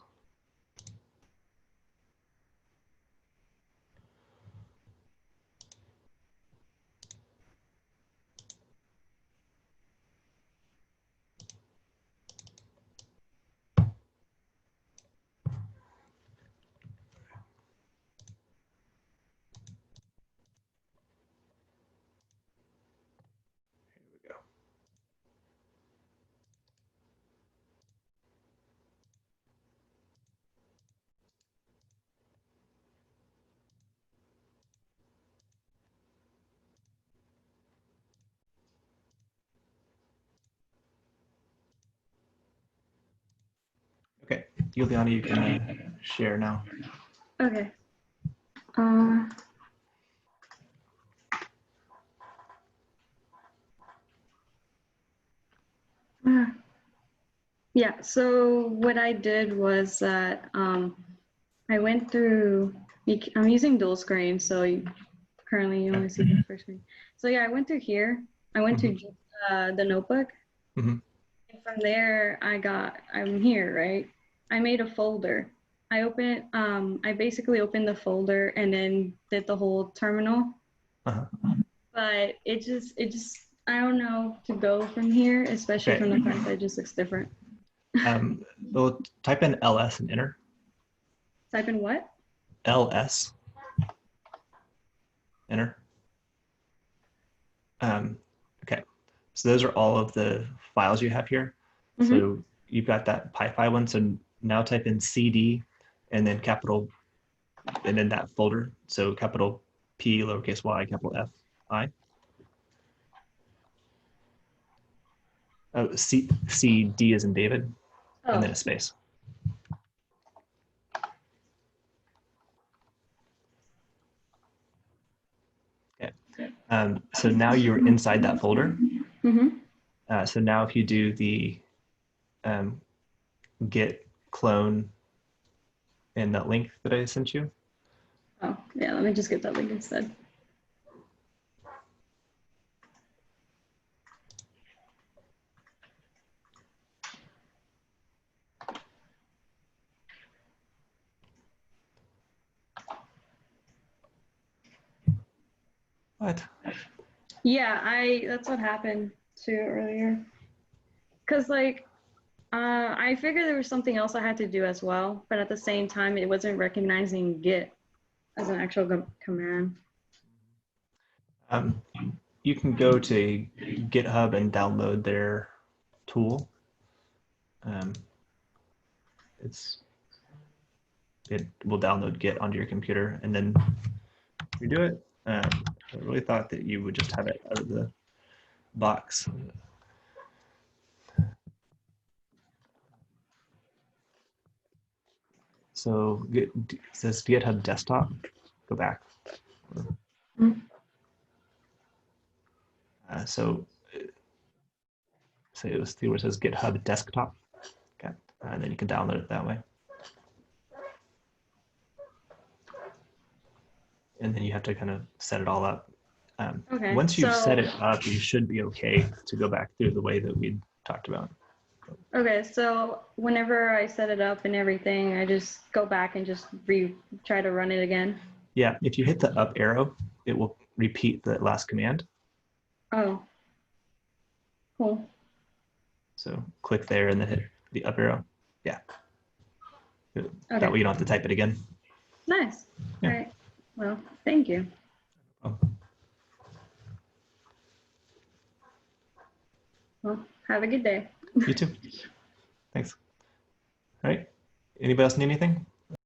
Okay, Juliana, you can share now.
Okay. Yeah, so what I did was that I went through, I'm using dual screen, so currently you only see the first screen. So yeah, I went through here. I went to the notebook. And from there, I'm here, right? I made a folder. I basically opened the folder and then did the whole terminal. But it just, I don't know to go from here, especially from the fact that it just looks different.
Well, type in ls and enter.
Type in what?
ls. Enter. Okay, so those are all of the files you have here. So you've got that PyPy one. So now type in cd and then capital, and then that folder. So capital P, lowercase y, capital F, I. Oh, CD as in David, and then a space. Okay. So now you're inside that folder. So now if you do the git clone and that link that I sent you.
Oh, yeah, let me just get that link instead.
What?
Yeah, that's what happened too earlier. Cause like, I figured there was something else I had to do as well, but at the same time, it wasn't recognizing Git as an actual command.
You can go to GitHub and download their tool. It will download Git onto your computer, and then you do it. I really thought that you would just have it out of the box. So it says GitHub desktop. Go back. So it was where it says GitHub desktop. Okay, and then you can download it that way. And then you have to kind of set it all up.
Okay,
once you've set it up, you should be okay to go back through the way that we talked about.
Okay, so whenever I set it up and everything, I just go back and just try to run it again.
Yeah, if you hit the up arrow, it will repeat the last command.
Oh, cool.
So click there and then hit the up arrow. Yeah.
Okay.
That way you don't have to type it again.
Nice.
Yeah.
All right. Well, thank you.
Oh.
Well, have a good day.
You too. Thanks. All right. Anybody else need anything?